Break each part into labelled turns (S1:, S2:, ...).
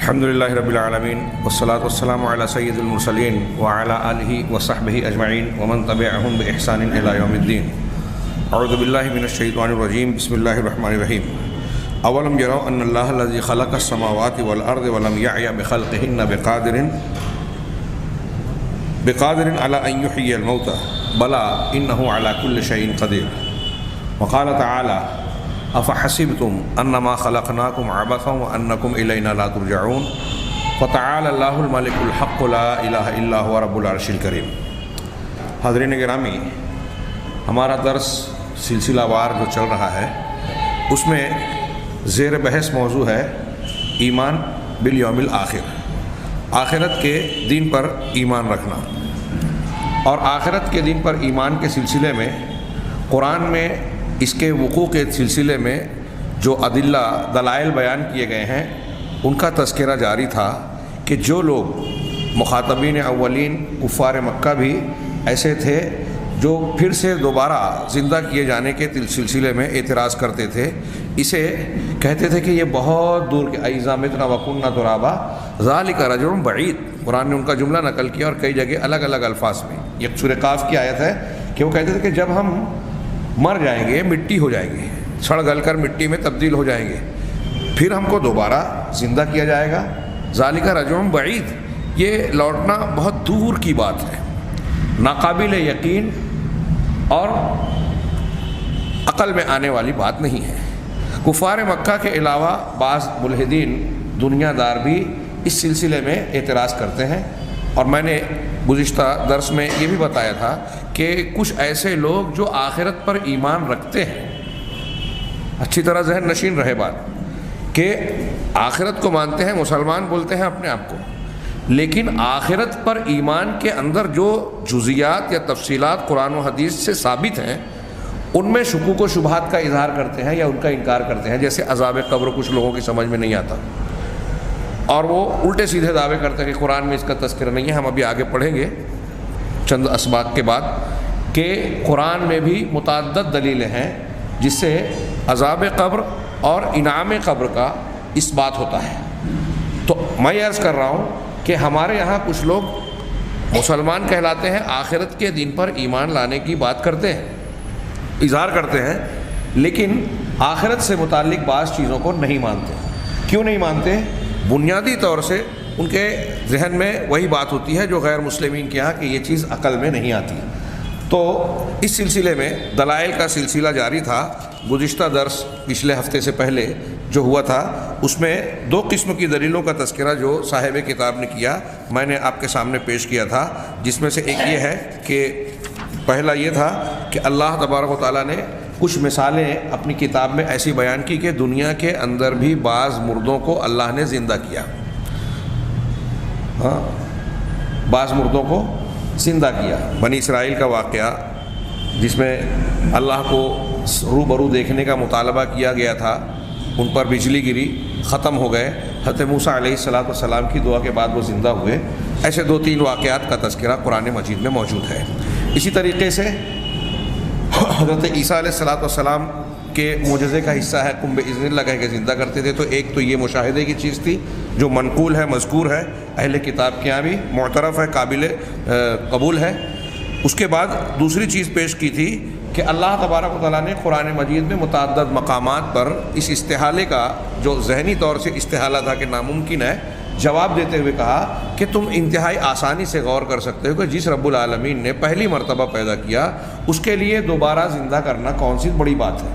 S1: الحمدللہ رب العالمین والصلاة والسلام علی سید المرسلین وعلی آلہ وصحبہ اجمعین ومن تبعہم بإحسان الی یوم الدین۔ اعوذ باللہ من الشیطان الرجیم، بسم اللہ الرحمن الرحیم۔ اولم یروا ان اللہ الذی خلق السماوات والارض ولم یعی بخلقہن بقادر علی ان یحیی الموتى بلی انہ علی کل شیء قدیر۔ وقال تعالی افحسبتم انما خلقناکم عبثا وانکم الینا لا ترجعون فتعالی اللہ الملک الحق لا الہ الا هو رب العرش الکریم۔ حاضرین گرامی، ہمارا درس سلسلہ وار جو چل رہا ہے اس میں زیر بحث موضوع ہے ایمان بالیوم الآخر، آخرت کے دن پر ایمان رکھنا۔ اور آخرت کے دن پر ایمان کے سلسلے میں قرآن میں اس کے وقوع کے سلسلے میں جو ادلہ دلائل بیان کیے گئے ہیں ان کا تذکرہ جاری تھا کہ جو لوگ مخاطبین اولین کفار مکہ بھی ایسے تھے جو پھر سے دوبارہ زندہ کیے جانے کے سلسلے میں اعتراض کرتے تھے، اسے کہتے تھے کہ یہ بہت دور کے اذا متنا وکننا ترابا ذالک رجل بعید۔ قرآن نے ان کا جملہ نقل کیا اور کئی جگہ الگ الگ الفاظ میں۔ یہ سورہ قاف کی آیت ہے کہ وہ کہتے تھے کہ جب ہم مر جائیں گے، مٹی ہو جائیں گے، سڑ گل کر مٹی میں تبدیل ہو جائیں گے، پھر ہم کو دوبارہ زندہ کیا جائے گا۔ ذالک رجل بعید، یہ لوٹنا بہت دور کی بات ہے، ناقابل یقین اور عقل میں آنے والی بات نہیں ہے۔ کفار مکہ کے علاوہ بعض ملحدین دنیا دار بھی اس سلسلے میں اعتراض کرتے ہیں، اور میں نے گزشتہ درس میں یہ بھی بتایا تھا کہ کچھ ایسے لوگ جو آخرت پر ایمان رکھتے ہیں، اچھی طرح ذہن نشین رہے بات کہ آخرت کو مانتے ہیں، مسلمان بولتے ہیں اپنے آپ کو، لیکن آخرت پر ایمان کے اندر جو جزیات یا تفصیلات قرآن و حدیث سے ثابت ہیں ان میں شکوک و شبہات کا اظہار کرتے ہیں یا ان کا انکار کرتے ہیں۔ جیسے عذاب قبر کچھ لوگوں کی سمجھ میں نہیں آتا اور وہ الٹے سیدھے دعوے کرتے ہیں کہ قرآن میں اس کا تذکرہ نہیں ہے۔ ہم ابھی آگے پڑھیں گے چند اسباق کے بعد کہ قرآن میں بھی متعدد دلیلیں ہیں جس سے عذاب قبر اور انعام قبر کا اس بات ہوتا ہے۔ تو میں عرض کر رہا ہوں کہ ہمارے یہاں کچھ لوگ مسلمان کہلاتے ہیں، آخرت کے دن پر ایمان لانے کی بات کرتے ہیں، اظہار کرتے ہیں، لیکن آخرت سے متعلق بعض چیزوں کو نہیں مانتے۔ کیوں نہیں مانتے؟ بنیادی طور سے ان کے ذہن میں وہی بات ہوتی ہے جو غیر مسلمین کے یہاں کہ یہ چیز عقل میں نہیں آتی۔ تو اس سلسلے میں دلائل کا سلسلہ جاری تھا۔ گزشتہ درس پچھلے ہفتے سے پہلے جو ہوا تھا اس میں دو قسم کی دلیلوں کا تذکرہ جو صاحب کتاب نے کیا میں نے آپ کے سامنے پیش کیا تھا، جس میں سے ایک یہ ہے کہ پہلا یہ تھا کہ اللہ تبارک و تعالیٰ نے کچھ مثالیں اپنی کتاب میں ایسی بیان کی کہ دنیا کے اندر بھی بعض مردوں کو اللہ نے زندہ کیا، بعض مردوں کو زندہ کیا۔ بنی اسرائیل کا واقعہ جس میں اللہ کو روبرو دیکھنے کا مطالبہ کیا گیا تھا، ان پر بجلی گری، ختم ہو گئے، حضرت موسیٰ علیہ السلام کی دعا کے بعد وہ زندہ ہوئے۔ ایسے دو تین واقعات کا تذکرہ قرآن مجید میں موجود ہے۔ اسی طریقے سے حضرت عیسیٰ علیہ السلام کے معجزے کا حصہ ہے، قم بإذن اللہ کہہ کے زندہ کرتے تھے۔ تو ایک تو یہ مشاہدے کی چیز تھی جو منقول ہے، مذکور ہے، اہل کتاب کے یہاں بھی معترف ہے، قابل قبول ہے۔ اس کے بعد دوسری چیز پیش کی تھی کہ اللہ تبارک و تعالیٰ نے قرآن مجید میں متعدد مقامات پر اس استحالے کا جو ذہنی طور سے استحالہ تھا کہ ناممکن ہے، جواب دیتے ہوئے کہا کہ تم انتہائی آسانی سے غور کر سکتے ہو کہ جس رب العالمین نے پہلی مرتبہ پیدا کیا اس کے لیے دوبارہ زندہ کرنا کون سی بڑی بات ہے۔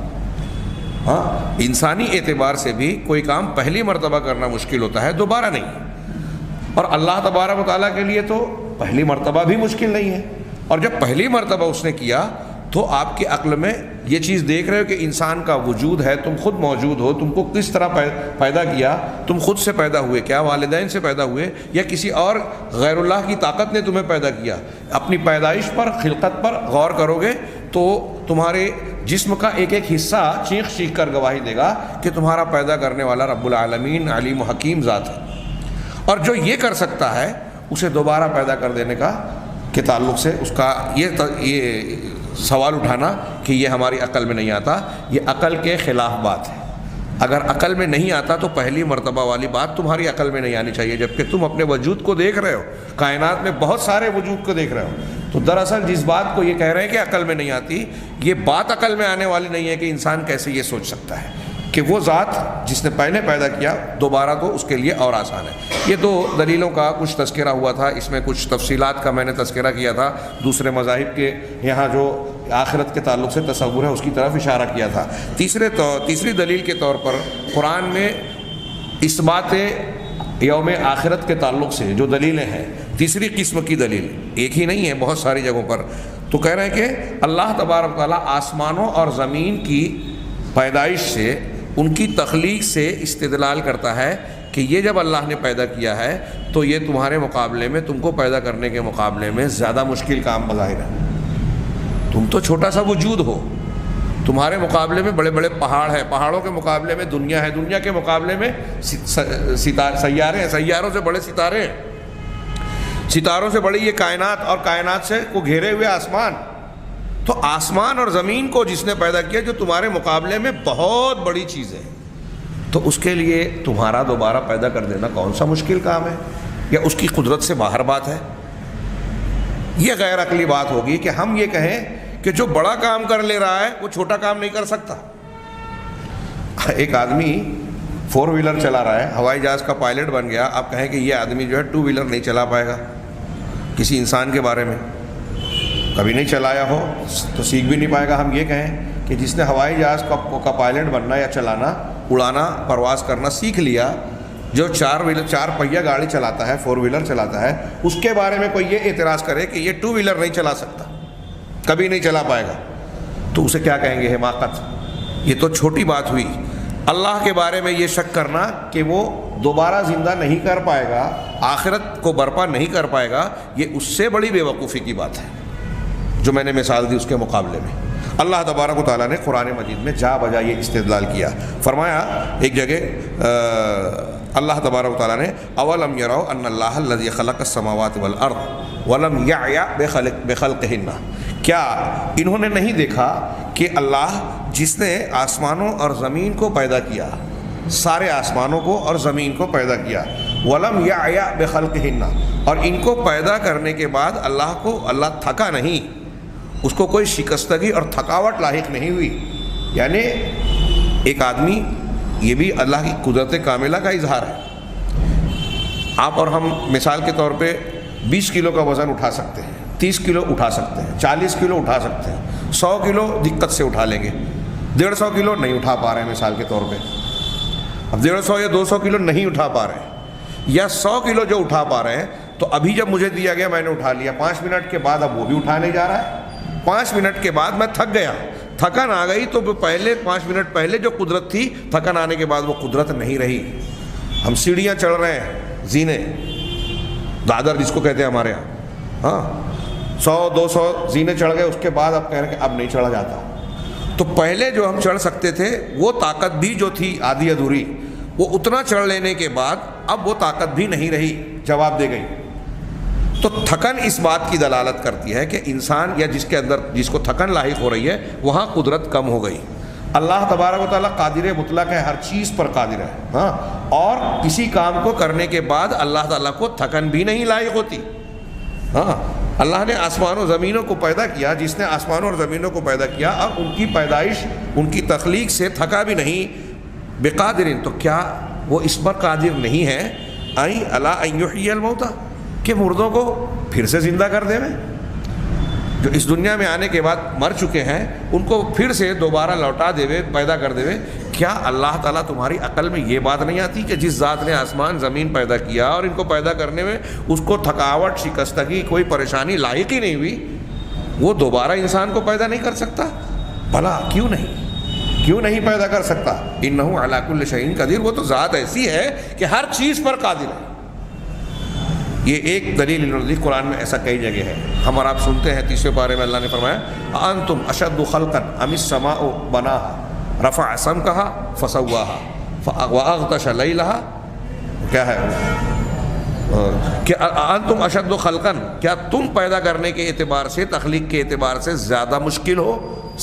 S1: ہاں، انسانی اعتبار سے بھی کوئی کام پہلی مرتبہ کرنا مشکل ہوتا ہے، دوبارہ نہیں۔ اور اللہ تبارک و تعالیٰ کے لیے تو پہلی مرتبہ بھی مشکل نہیں ہے، اور جب پہلی مرتبہ اس نے کیا تو آپ کی عقل میں یہ چیز دیکھ رہے ہو کہ انسان کا وجود ہے، تم خود موجود ہو، تم کو کس طرح پیدا کیا، تم خود سے پیدا ہوئے، کیا والدین سے پیدا ہوئے یا کسی اور غیر اللہ کی طاقت نے تمہیں پیدا کیا؟ اپنی پیدائش پر، خلقت پر غور کرو گے تو تمہارے جسم کا ایک ایک حصہ چیخ چیخ کر گواہی دے گا کہ تمہارا پیدا کرنے والا رب العالمین علیم و حکیم ذات ہے۔ اور جو یہ کر سکتا ہے اسے دوبارہ پیدا کر دینے کا کے تعلق سے اس کا یہ سوال اٹھانا کہ یہ ہماری عقل میں نہیں آتا، یہ عقل کے خلاف بات ہے۔ اگر عقل میں نہیں آتا تو پہلی مرتبہ والی بات تمہاری عقل میں نہیں آنی چاہیے، جبکہ تم اپنے وجود کو دیکھ رہے ہو، کائنات میں بہت سارے وجود کو دیکھ رہے ہو۔ تو دراصل جس بات کو یہ کہہ رہے ہیں کہ عقل میں نہیں آتی، یہ بات عقل میں آنے والی نہیں ہے کہ انسان کیسے یہ سوچ سکتا ہے کہ وہ ذات جس نے پہلے پیدا کیا دوبارہ تو اس کے لیے اور آسان ہے۔ یہ دو دلیلوں کا کچھ تذکرہ ہوا تھا، اس میں کچھ تفصیلات کا میں نے تذکرہ کیا تھا، دوسرے مذاہب کے یہاں جو آخرت کے تعلق سے تصور ہے اس کی طرف اشارہ کیا تھا۔ تیسری دلیل کے طور پر قرآن میں اثبات یوم آخرت کے تعلق سے جو دلیلیں ہیں، تیسری قسم کی دلیل ایک ہی نہیں ہے، بہت ساری جگہوں پر تو کہہ رہے ہیں کہ اللہ تبارک و تعالیٰ آسمانوں اور زمین کی پیدائش سے، ان کی تخلیق سے استدلال کرتا ہے کہ یہ جب اللہ نے پیدا کیا ہے تو یہ تمہارے مقابلے میں، تم کو پیدا کرنے کے مقابلے میں زیادہ مشکل کام بظاہر ہے۔ تم تو چھوٹا سا وجود ہو، تمہارے مقابلے میں بڑے بڑے پہاڑ ہیں، پہاڑوں کے مقابلے میں دنیا ہے، دنیا کے مقابلے میں سیارے ہیں، سیاروں سے بڑے ستارے ہیں، ستاروں سے بڑی یہ کائنات، اور کائنات سے کو گھیرے ہوئے آسمان۔ تو آسمان اور زمین کو جس نے پیدا کیا جو تمہارے مقابلے میں بہت بڑی چیز ہے، تو اس کے لیے تمہارا دوبارہ پیدا کر دینا کون سا مشکل کام ہے، یا اس کی قدرت سے باہر بات ہے؟ یہ غیر عقلی بات ہوگی کہ ہم یہ کہیں کہ جو بڑا کام کر لے رہا ہے وہ چھوٹا کام نہیں کر سکتا۔ ایک آدمی 4 ویلر چلا رہا ہے، ہوائی جہاز کا پائلٹ بن گیا، آپ کہیں کہ یہ آدمی جو ہے 2 ویلر نہیں چلا پائے گا؟ کسی انسان کے بارے میں کبھی نہیں چلایا ہو تو سیکھ بھی نہیں پائے گا۔ ہم یہ کہیں کہ جس نے ہوائی جہاز کا پائلٹ بننا یا چلانا، اڑانا، پرواز کرنا سیکھ لیا، جو 4 پہیہ گاڑی چلاتا ہے، 4 ویلر چلاتا ہے، اس کے بارے میں کوئی یہ اعتراض کرے کہ یہ 2 ویلر نہیں چلا سکتا، کبھی نہیں چلا پائے گا، تو اسے کیا کہیں گے؟ حماقت۔ یہ تو چھوٹی بات ہوئی۔ اللہ کے بارے میں یہ شک کرنا کہ وہ دوبارہ زندہ نہیں کر پائے گا، آخرت کو برپا نہیں کر پائے گا، یہ اس سے بڑی بے وقوفی کی بات ہے جو میں نے مثال دی اس کے مقابلے میں۔ اللہ تبارک و تعالیٰ نے قرآن مجید میں جا بجا یہ استدلال کیا۔ فرمایا ایک جگہ اللہ تبارک و تعالیٰ نے اولم یروا ان اللہ الذی خلق السماوات والارض ولم یعی بخلقہن، کیا انہوں نے نہیں دیکھا کہ اللہ جس نے آسمانوں اور زمین کو پیدا کیا، سارے آسمانوں کو اور زمین کو پیدا کیا، ولم یعی بخلقہن، اور ان کو پیدا کرنے کے بعد اللہ تھکا نہیں، اس کو کوئی شکستگی اور تھکاوٹ لاحق نہیں ہوئی۔ یعنی ایک آدمی، یہ بھی اللہ کی قدرت کاملہ کا اظہار ہے۔ آپ اور ہم مثال کے طور پہ 20 کلو کا وزن اٹھا سکتے ہیں، 30 کلو اٹھا سکتے ہیں، 40 کلو اٹھا سکتے ہیں، 100 کلو دقت سے اٹھا لیں گے، 150 کلو نہیں اٹھا پا رہے ہیں مثال کے طور پہ۔ اب 150 یا 200 کلو نہیں اٹھا پا رہے ہیں، یا 100 کلو جو اٹھا پا رہے ہیں، تو ابھی جب مجھے دیا گیا میں نے اٹھا لیا، 5 منٹ کے بعد اب وہ بھی اٹھانے جا رہا ہے، 5 منٹ کے بعد میں تھک گیا، تھکن آ گئی، تو پہلے 5 منٹ پہلے جو قدرت تھی، تھکن آنے کے بعد وہ قدرت نہیں رہی۔ ہم سیڑھیاں چڑھ رہے ہیں، زینے، دادر جس کو کہتے ہیں ہمارے یہاں، ہاں 100-200 زینے چڑھ گئے، اس کے بعد اب کہہ رہے کہ اب نہیں چڑھا جاتا۔ تو پہلے جو ہم چڑھ سکتے تھے وہ طاقت بھی جو تھی آدھی ادھوری، وہ اتنا چڑھ لینے کے بعد اب وہ طاقت بھی نہیں رہی، جواب دے گئی۔ تو تھکن اس بات کی دلالت کرتی ہے کہ انسان یا جس کو تھکن لاحق ہو رہی ہے وہاں قدرت کم ہو گئی۔ اللہ تبارک و تعالیٰ قادر مطلق ہے، ہر چیز پر قادر ہے، ہاں، اور کسی کام کو کرنے کے بعد اللہ تعالیٰ کو تھکن بھی نہیں لاحق ہوتی۔ ہاں، اللہ نے آسمان و زمینوں کو پیدا کیا، جس نے آسمانوں اور زمینوں کو پیدا کیا اور ان کی پیدائش، ان کی تخلیق سے تھکا بھی نہیں، بقادرین، تو کیا وہ اس پر قادر نہیں ہے؟ ائی الا ان یحیی الموتى، کہ مردوں کو پھر سے زندہ کر دے، جو اس دنیا میں آنے کے بعد مر چکے ہیں ان کو پھر سے دوبارہ لوٹا دے، پیدا کر دے۔ کیا اللہ تعالیٰ تمہاری عقل میں یہ بات نہیں آتی کہ جس ذات نے آسمان زمین پیدا کیا اور ان کو پیدا کرنے میں اس کو تھکاوٹ، شکستگی، کوئی پریشانی لاحق ہی نہیں ہوئی، وہ دوبارہ انسان کو پیدا نہیں کر سکتا؟ بھلا کیوں نہیں پیدا کر سکتا؟ انہ علی کل شیء قدیر، وہ تو ذات ایسی ہے کہ ہر چیز پر قادر ہے۔ یہ ایک دلیل انہوں نے قرآن میں ایسا کئی جگہ ہے۔ ہم اور آپ سنتے ہیں 30ویں پارے میں اللہ نے فرمایا انتم اشد خلقا ام السماء بناها رفع سمكها فسواها واغطش ليلها، کیا ہے کہ انتم اشد خلقا، کیا تم پیدا کرنے کے اعتبار سے، تخلیق کے اعتبار سے زیادہ مشکل ہو،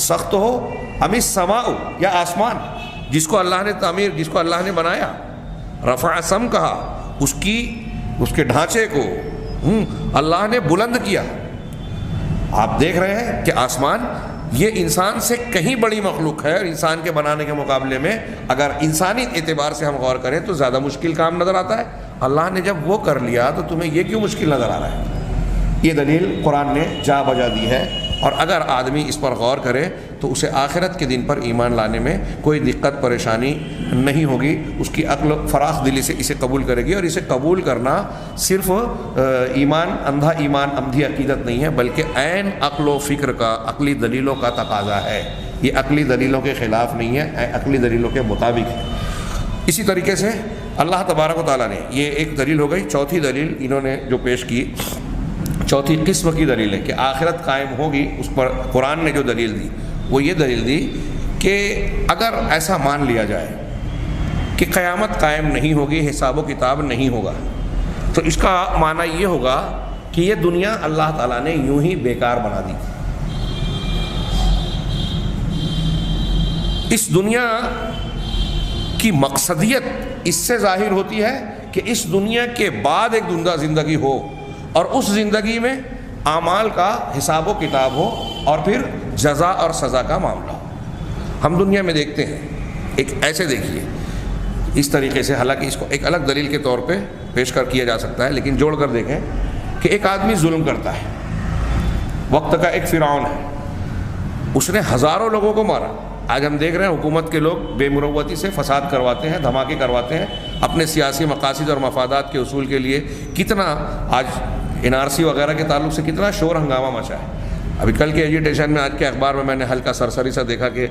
S1: سخت ہو، ام السماء، یا آسمان، جس کو اللہ نے تعمیر، جس کو اللہ نے بنایا، رفع سم کہا، اس کے ڈھانچے کو اللہ نے بلند کیا۔ آپ دیکھ رہے ہیں کہ آسمان یہ انسان سے کہیں بڑی مخلوق ہے، اور انسان کے بنانے کے مقابلے میں اگر انسانی اعتبار سے ہم غور کریں تو زیادہ مشکل کام نظر آتا ہے۔ اللہ نے جب وہ کر لیا تو تمہیں یہ کیوں مشکل نظر آ رہا ہے؟ یہ دلیل قرآن نے جا بجا دی ہے، اور اگر آدمی اس پر غور کرے تو اسے آخرت کے دن پر ایمان لانے میں کوئی دقت پریشانی نہیں ہوگی، اس کی عقل فراخ دلی سے اسے قبول کرے گی۔ اور اسے قبول کرنا صرف ایمان، اندھا ایمان، اندھی عقیدت نہیں ہے، بلکہ عین عقل و فکر کا، عقلی دلیلوں کا تقاضا ہے۔ یہ عقلی دلیلوں کے خلاف نہیں ہے، عقلی دلیلوں کے مطابق ہے۔ اسی طریقے سے اللہ تبارک و تعالیٰ نے، یہ ایک دلیل ہو گئی، چوتھی دلیل انہوں نے جو پیش کی، چوتھی قسم کی دلیل ہے کہ آخرت قائم ہوگی، اس پر قرآن نے جو دلیل دی وہ یہ دلیل دی کہ اگر ایسا مان لیا جائے کہ قیامت قائم نہیں ہوگی، حساب و کتاب نہیں ہوگا، تو اس کا معنی یہ ہوگا کہ یہ دنیا اللہ تعالیٰ نے یوں ہی بیکار بنا دی۔ اس دنیا کی مقصدیت اس سے ظاہر ہوتی ہے کہ اس دنیا کے بعد ایک زندگی ہو، اور اس زندگی میں اعمال کا حساب و کتاب ہو، اور پھر جزا اور سزا کا معاملہ ہو۔ ہم دنیا میں دیکھتے ہیں، ایک ایسے دیکھیے اس طریقے سے، حالانکہ اس کو ایک الگ دلیل کے طور پہ پیش کیا جا سکتا ہے، لیکن جوڑ کر دیکھیں کہ ایک آدمی ظلم کرتا ہے، وقت کا ایک فرعون ہے، اس نے ہزاروں لوگوں کو مارا۔ آج ہم دیکھ رہے ہیں حکومت کے لوگ بے مروتی سے فساد کرواتے ہیں، دھماکے کرواتے ہیں، اپنے سیاسی مقاصد اور مفادات کے حصول کے لیے۔ کتنا آج NRC وغیرہ کے تعلق سے کتنا شور ہنگامہ مچا ہے۔ ابھی کل کے ایجیٹیشن میں، آج کے اخبار میں نے ہلکا سرسری سا دیکھا کہ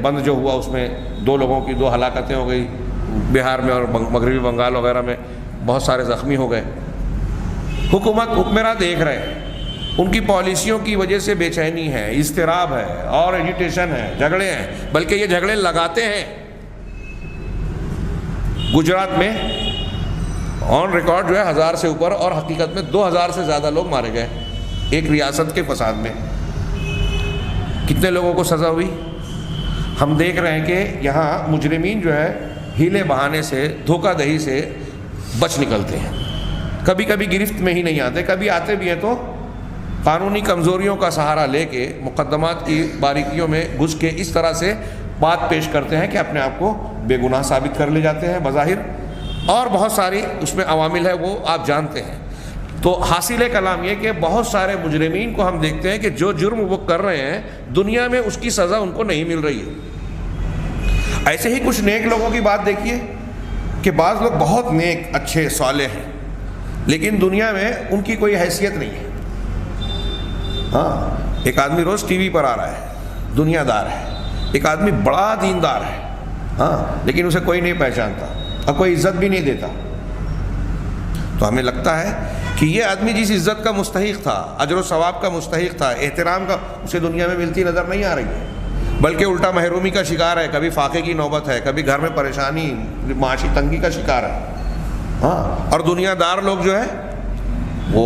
S1: بند جو ہوا اس میں 2 لوگوں کی 2 ہلاکتیں ہو گئی، بہار میں اور مغربی بنگال وغیرہ میں بہت سارے زخمی ہو گئے۔ حکمراں دیکھ رہے ہیں، ان کی پالیسیوں کی وجہ سے بے چینی ہے، اضطراب ہے، اور ایجیٹیشن ہے، جھگڑے ہیں، بلکہ یہ جھگڑے لگاتے ہیں۔ گجرات میں آن ریکارڈ جو ہے 1000 سے اوپر، اور حقیقت میں 2000 سے زیادہ لوگ مارے گئے ایک ریاست کے فساد میں۔ کتنے لوگوں کو سزا ہوئی؟ ہم دیکھ رہے ہیں کہ یہاں مجرمین جو ہے ہیلے بہانے سے، دھوکہ دہی سے بچ نکلتے ہیں، کبھی کبھی گرفت میں ہی نہیں آتے، کبھی آتے بھی ہیں تو قانونی کمزوریوں کا سہارا لے کے، مقدمات کی باریکیوں میں گھس کے اس طرح سے بات پیش کرتے ہیں کہ اپنے آپ کو بے گناہ ثابت کر لے جاتے ہیں بظاہر، اور بہت ساری اس میں عوامل ہے، وہ آپ جانتے ہیں۔ تو حاصل کلام یہ کہ بہت سارے مجرمین کو ہم دیکھتے ہیں کہ جو جرم وہ کر رہے ہیں دنیا میں اس کی سزا ان کو نہیں مل رہی ہے۔ ایسے ہی کچھ نیک لوگوں کی بات دیکھیے کہ بعض لوگ بہت نیک، اچھے، صالح ہیں، لیکن دنیا میں ان کی کوئی حیثیت نہیں ہے۔ ہاں، ایک آدمی روز ٹی وی پر آ رہا ہے، دنیا دار ہے، ایک آدمی بڑا دیندار ہے، ہاں، لیکن اسے کوئی نہیں پہچانتا اور کوئی عزت بھی نہیں دیتا۔ تو ہمیں لگتا ہے کہ یہ آدمی جس عزت کا مستحق تھا، اجر و ثواب کا مستحق تھا، احترام کا، اسے دنیا میں ملتی نظر نہیں آ رہی ہے، بلکہ الٹا محرومی کا شکار ہے، کبھی فاقے کی نوبت ہے، کبھی گھر میں پریشانی، معاشی تنگی کا شکار ہے۔ ہاں، اور دنیا دار لوگ جو ہے وہ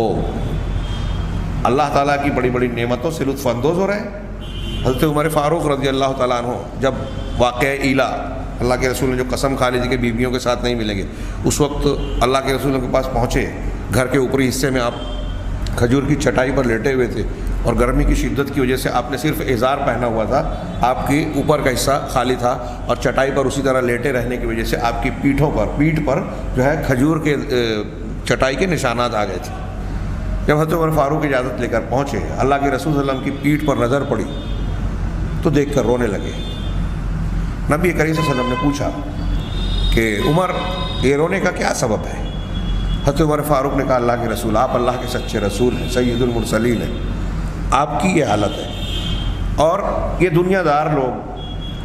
S1: اللہ تعالیٰ کی بڑی بڑی نعمتوں سے لطف اندوز ہو رہے ہیں۔ حضرت عمر فاروق رضی اللہ تعالیٰ عنہ جب واقعہ ایلا، اللہ کے رسول نے جو قسم کھا لی تھی کہ بیویوں کے ساتھ نہیں ملیں گے، اس وقت اللہ کے رسول کے پاس پہنچے، گھر کے اوپری حصے میں آپ کھجور کی چٹائی پر لیٹے ہوئے تھے، اور گرمی کی شدت کی وجہ سے آپ نے صرف ازار پہنا ہوا تھا، آپ کی اوپر کا حصہ خالی تھا، اور چٹائی پر اسی طرح لیٹے رہنے کی وجہ سے آپ کی پیٹھ پر جو ہے کھجور کے چٹائی کے نشانات آ گئے تھے۔ جب حضرت عمر فاروق اجازت لے کر پہنچے، اللہ کے رسول صلی اللہ علیہ وسلم کی پیٹھ پر نظر پڑی تو دیکھ کر رونے لگے۔ نبی کریم صلی اللہ علیہ وسلم نے پوچھا کہ عمر، یہ رونے کا کیا سبب ہے؟ حضرت عمر فاروق نے کہا، اللہ کے رسول، آپ اللہ کے سچے رسول ہیں، سید المرسلین ہیں، آپ کی یہ حالت ہے، اور یہ دنیا دار لوگ،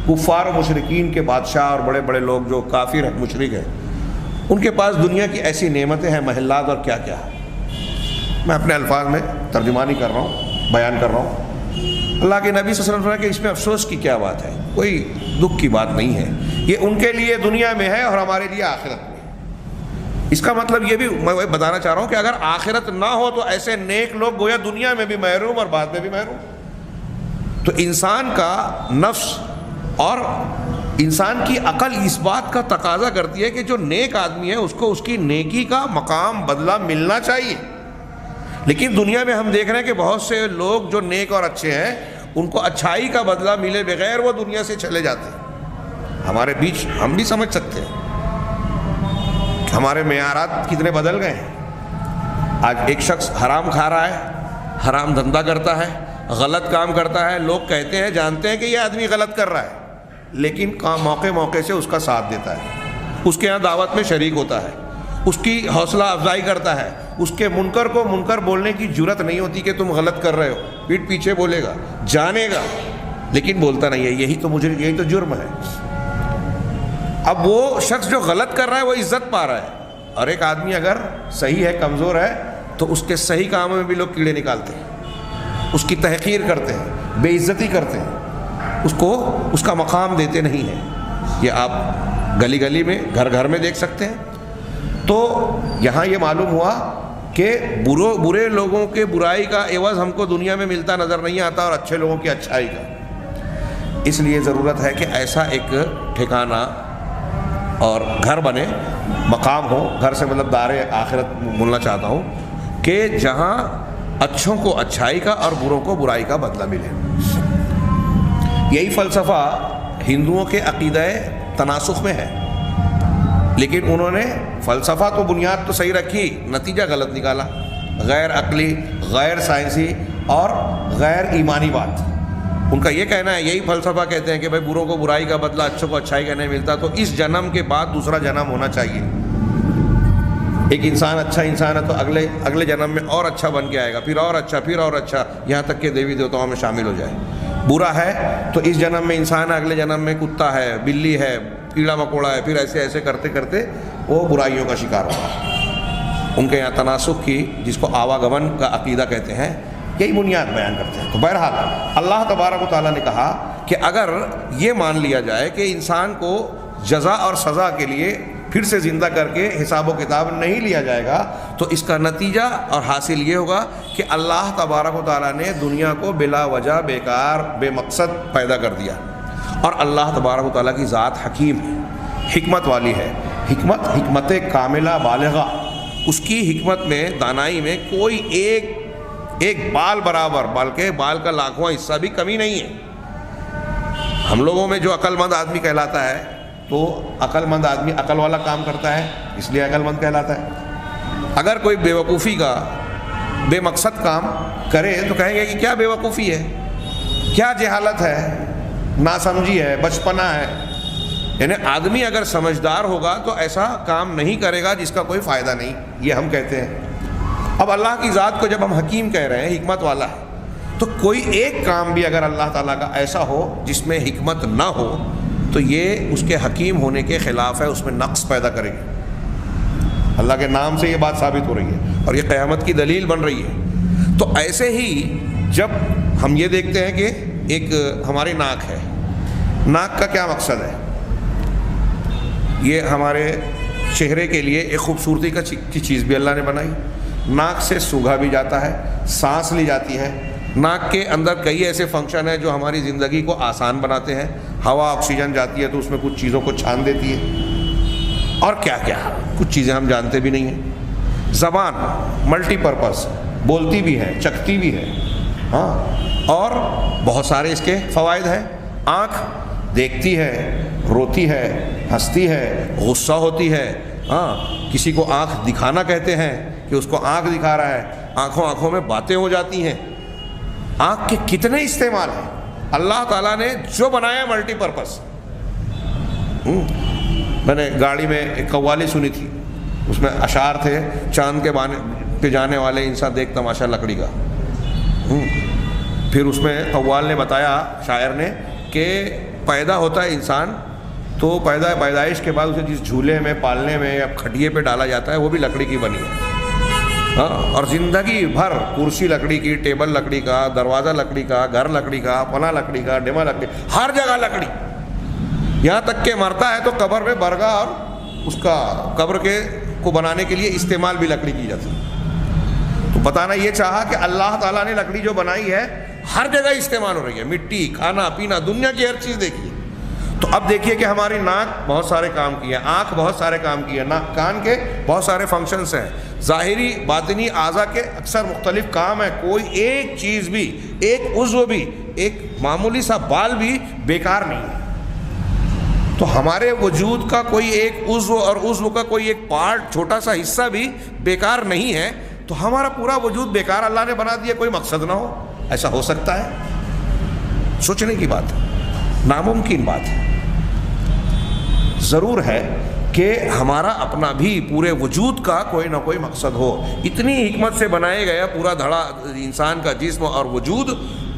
S1: کفار و مشرکین کے بادشاہ اور بڑے بڑے لوگ جو کافر ہیں، مشرک ہیں، ان کے پاس دنیا کی ایسی نعمتیں ہیں، محلات اور کیا کیا ہے۔ میں اپنے الفاظ میں ترجمانی کر رہا ہوں، بیان کر رہا ہوں۔ اللہ کے نبی صلی اللہ علیہ وسلم کہ اس میں افسوس کی کیا بات ہے، کوئی دکھ کی بات نہیں ہے، یہ ان کے لیے دنیا میں ہے اور ہمارے لیے آخرت میں۔ اس کا مطلب یہ بھی میں بتانا چاہ رہا ہوں کہ اگر آخرت نہ ہو تو ایسے نیک لوگ گویا دنیا میں بھی محروم اور بعد میں بھی محروم۔ تو انسان کا نفس اور انسان کی عقل اس بات کا تقاضا کرتی ہے کہ جو نیک آدمی ہے اس کو اس کی نیکی کا مقام بدلہ ملنا چاہیے، لیکن دنیا میں ہم دیکھ رہے ہیں کہ بہت سے لوگ جو نیک اور اچھے ہیں ان کو اچھائی کا بدلہ ملے بغیر وہ دنیا سے چلے جاتے ہیں۔ ہمارے بیچ ہم بھی سمجھ سکتے ہیں کہ ہمارے معیارات کتنے بدل گئے ہیں۔ آج ایک شخص حرام کھا رہا ہے، حرام دھندا کرتا ہے، غلط کام کرتا ہے، لوگ کہتے ہیں جانتے ہیں کہ یہ آدمی غلط کر رہا ہے، لیکن موقع موقع سے اس کا ساتھ دیتا ہے، اس کے یہاں دعوت میں شریک ہوتا ہے، اس کی حوصلہ افزائی کرتا ہے، اس کے منکر کو منکر بولنے کی جرت نہیں ہوتی کہ تم غلط کر رہے ہو، پیٹھ پیچھے بولے گا، جانے گا، لیکن بولتا نہیں ہے، یہی تو جرم ہے۔ اب وہ شخص جو غلط کر رہا ہے وہ عزت پا رہا ہے، اور ایک آدمی اگر صحیح ہے، کمزور ہے، تو اس کے صحیح کاموں میں بھی لوگ کیڑے نکالتے ہیں، اس کی تحقیر کرتے ہیں، بے عزتی کرتے ہیں، اس کو اس کا مقام دیتے نہیں ہیں۔ یہ آپ گلی گلی میں، گھر گھر میں دیکھ سکتے ہیں۔ تو یہاں یہ معلوم ہوا کہ برے لوگوں کے برائی کا عوض ہم کو دنیا میں ملتا نظر نہیں آتا، اور اچھے لوگوں کی اچھائی کا۔ اس لیے ضرورت ہے کہ ایسا ایک ٹھکانہ اور گھر بنے، مقام ہو، گھر سے مطلب دار آخرت بولنا چاہتا ہوں، کہ جہاں اچھوں کو اچھائی کا اور بروں کو برائی کا بدلہ ملے۔ یہی فلسفہ ہندوؤں کے عقیدہ تناسخ میں ہے، لیکن انہوں نے فلسفہ تو بنیاد تو صحیح رکھی، نتیجہ غلط نکالا، غیر عقلی، غیر سائنسی اور غیر ایمانی بات۔ ان کا یہ کہنا ہے، یہی فلسفہ کہتے ہیں کہ بھائی بروں کو برائی کا بدلہ اچھوں کو اچھائی کا نہیں ملتا، تو اس جنم کے بعد دوسرا جنم ہونا چاہیے۔ ایک انسان اچھا انسان ہے تو اگلے جنم میں اور اچھا بن کے آئے گا، پھر اور اچھا، پھر اور اچھا، یہاں تک کہ دیوی دیوتاؤں میں شامل ہو جائے۔ برا ہے تو اس جنم میں انسان ہے، اگلے جنم میں کتا ہے، بلی ہے، کیڑا مکوڑا ہے، پھر ایسے کرتے کرتے وہ برائیوں کا شکار ہوگا۔ ان کے یہاں تناسخ کی، جس کو آواگمن کا عقیدہ کہتے ہیں، یہی بنیاد بیان کرتے ہیں۔ تو بہرحال اللہ تبارک و تعالیٰ نے کہا کہ اگر یہ مان لیا جائے کہ انسان کو جزا اور سزا کے لیے پھر سے زندہ کر کے حساب و کتاب نہیں لیا جائے گا، تو اس کا نتیجہ اور حاصل یہ ہوگا کہ اللہ تبارک و تعالیٰ نے دنیا کو بلا وجہ بیکار بے مقصد پیدا کر دیا، اور اللہ تبارک و تعالیٰ کی ذات حکیم ہے، حکمت والی ہے۔ حکمت کاملہ بالغہ، اس کی حکمت میں، دانائی میں کوئی ایک بال برابر، بلکہ بال کا لاکھواں حصہ بھی کمی نہیں ہے۔ ہم لوگوں میں جو عقل مند آدمی کہلاتا ہے، تو عقل مند آدمی عقل والا کام کرتا ہے، اس لیے عقل مند کہلاتا ہے۔ اگر کوئی بیوقوفی کا بے مقصد کام کرے تو کہیں گے کہ کیا بیوقوفی ہے، کیا جہالت ہے، ناسمجھی ہے، بچپنا ہے۔ یعنی آدمی اگر سمجھدار ہوگا تو ایسا کام نہیں کرے گا جس کا کوئی فائدہ نہیں، یہ ہم کہتے ہیں۔ اب اللہ کی ذات کو جب ہم حکیم کہہ رہے ہیں، حکمت والا ہے، تو کوئی ایک کام بھی اگر اللہ تعالیٰ کا ایسا ہو جس میں حکمت نہ ہو، تو یہ اس کے حکیم ہونے کے خلاف ہے، اس میں نقص پیدا کرے گی۔ اللہ کے نام سے یہ بات ثابت ہو رہی ہے، اور یہ قیامت کی دلیل بن رہی ہے۔ تو ایسے ہی جب ہم یہ دیکھتے ہیں کہ ایک ہماری ناک ہے، ناک کا کیا مقصد ہے؟ یہ ہمارے چہرے کے لیے ایک خوبصورتی کی چیز بھی اللہ نے بنائی۔ ناک سے سونگھا بھی جاتا ہے، سانس لی جاتی ہے۔ ناک کے اندر کئی ایسے فنکشن ہیں جو ہماری زندگی کو آسان بناتے ہیں۔ ہوا، آکسیجن جاتی ہے تو اس میں کچھ چیزوں کو چھان دیتی ہے، اور کیا کچھ چیزیں ہم جانتے بھی نہیں ہیں۔ زبان ملٹی پرپز، بولتی بھی ہے، چکھتی بھی ہے، ہاں، اور بہت سارے اس کے فوائد ہیں۔ آنکھ دیکھتی ہے، روتی ہے، ہنستی ہے، غصہ ہوتی ہے، ہاں، کسی کو آنکھ دکھانا کہتے ہیں کہ اس کو آنکھ دکھا رہا ہے، آنکھوں میں باتیں ہو جاتی ہیں۔ آنکھ کے کتنے استعمال ہیں، اللہ تعالیٰ نے جو بنایا ملٹی پرپز۔ میں نے گاڑی میں ایک قوالی سنی تھی، اس میں اشعار تھے، چاند کے پہ جانے والے انسان دیکھ تماشا لکڑی کا۔ پھر اس میں قوال نے بتایا، شاعر نے، کہ پیدا ہوتا ہے انسان تو پیدائش کے بعد اسے جس جھولے میں، پالنے میں یا کھٹیے پہ ڈالا جاتا ہے وہ بھی لکڑی کی بنی ہے، ہاں، اور زندگی بھر کرسی لکڑی کی، ٹیبل لکڑی کا، دروازہ لکڑی کا، گھر لکڑی کا، پنا لکڑی کا، ڈیما لکڑی، ہر جگہ لکڑی، یہاں تک کہ مرتا ہے تو قبر میں برگا اور اس کا قبر کو بنانے کے لیے استعمال بھی لکڑی کی جاتی ہے۔ تو بتانا یہ چاہا کہ اللہ تعالیٰ نے لکڑی جو بنائی ہے ہر جگہ استعمال ہو رہی ہے، مٹی، کھانا پینا، دنیا کی ہر چیز دیکھیے۔ تو اب دیکھیے کہ ہماری ناک بہت سارے کام کیے، آنکھ بہت سارے کام کیے، کان کے بہت سارے فنکشنز ہیں، ظاہری باطنی اعضاء کے اکثر مختلف کام ہیں، کوئی ایک چیز بھی، ایک عضو بھی، ایک معمولی سا بال بھی بیکار نہیں ہے۔ تو ہمارے وجود کا کوئی ایک عضو اور عضو کا کوئی ایک پارٹ، چھوٹا سا حصہ بھی بیکار نہیں ہے، تو ہمارا پورا وجود بیکار اللہ نے بنا دیا، کوئی مقصد نہ ہو؟ ایسا ہو سکتا ہے؟ سوچنے کی بات ہے، ناممکن بات ہے۔ ضرور ہے کہ ہمارا اپنا بھی پورے وجود کا کوئی نہ کوئی مقصد ہو۔ اتنی حکمت سے بنایا گیا پورا دھڑا انسان کا جسم اور وجود،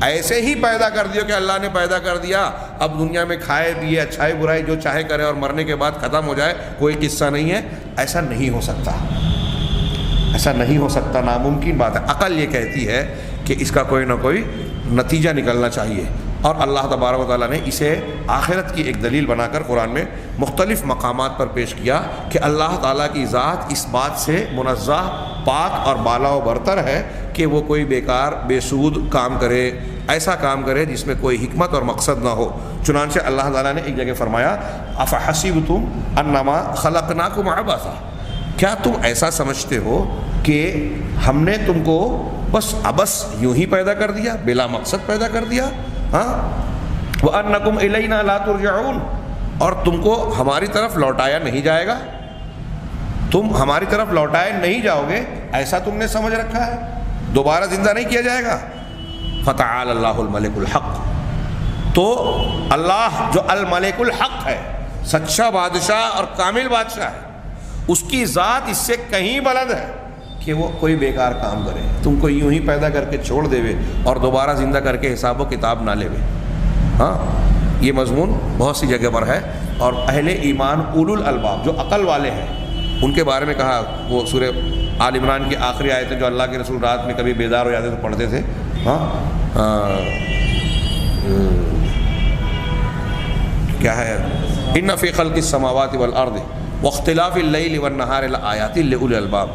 S1: ایسے ہی پیدا کر دیا کہ اللہ نے پیدا کر دیا، اب دنیا میں کھائے پیے، اچھائی برائی جو چاہے کرے اور مرنے کے بعد ختم ہو جائے، کوئی قصہ نہیں ہے۔ ایسا نہیں ہو سکتا، ایسا نہیں ہو سکتا، ناممکن بات ہے۔ عقل یہ کہتی ہے کہ اس کا کوئی نہ کوئی نتیجہ نکلنا چاہیے، اور اللہ تبارک و تعالیٰ نے اسے آخرت کی ایک دلیل بنا کر قرآن میں مختلف مقامات پر پیش کیا کہ اللہ تعالیٰ کی ذات اس بات سے منزہ، پاک اور بالا و برتر ہے کہ وہ کوئی بیکار بے سود کام کرے، ایسا کام کرے جس میں کوئی حکمت اور مقصد نہ ہو۔ چنانچہ اللہ تعالیٰ نے ایک جگہ فرمایا افحسبتم انما خلقناکم عبثا، کیا تم ایسا سمجھتے ہو کہ ہم نے تم کو بس عبث یوں ہی پیدا کر دیا، بلا مقصد پیدا کر دیا؟ ہاں، وَأَنَّكُمْ إِلَيْنَا لَا تُرْجَعُونَ، اور تم کو ہماری طرف لوٹایا نہیں جائے گا، تم ہماری طرف لوٹائے نہیں جاؤ گے، ایسا تم نے سمجھ رکھا ہے؟ دوبارہ زندہ نہیں کیا جائے گا؟ فَتَعَالَى اللَّهُ الْمَلِكُ الْحَقُّ، تو اللہ جو الملک الحق ہے، سچا بادشاہ اور کامل بادشاہ ہے، اس کی ذات اس سے کہیں بلند ہے کہ وہ کوئی بیکار کام کرے، تم کو یوں ہی پیدا کر کے چھوڑ دے اور دوبارہ زندہ کر کے حساب و کتاب نہ لے۔ ہاں، یہ مضمون بہت سی جگہ پر ہے، اور اہل ایمان اولو الالباب جو عقل والے ہیں ان کے بارے میں کہا، وہ سورہ آل عمران کی آخری آیتیں جو اللہ کے رسول رات میں کبھی بیدار ہو جاتے تو پڑھتے تھے۔ ہاں، کیا ہے؟ ان فی خلق السماوات والارض واختلاف اللیل والنہار لآیات لأولی الالباب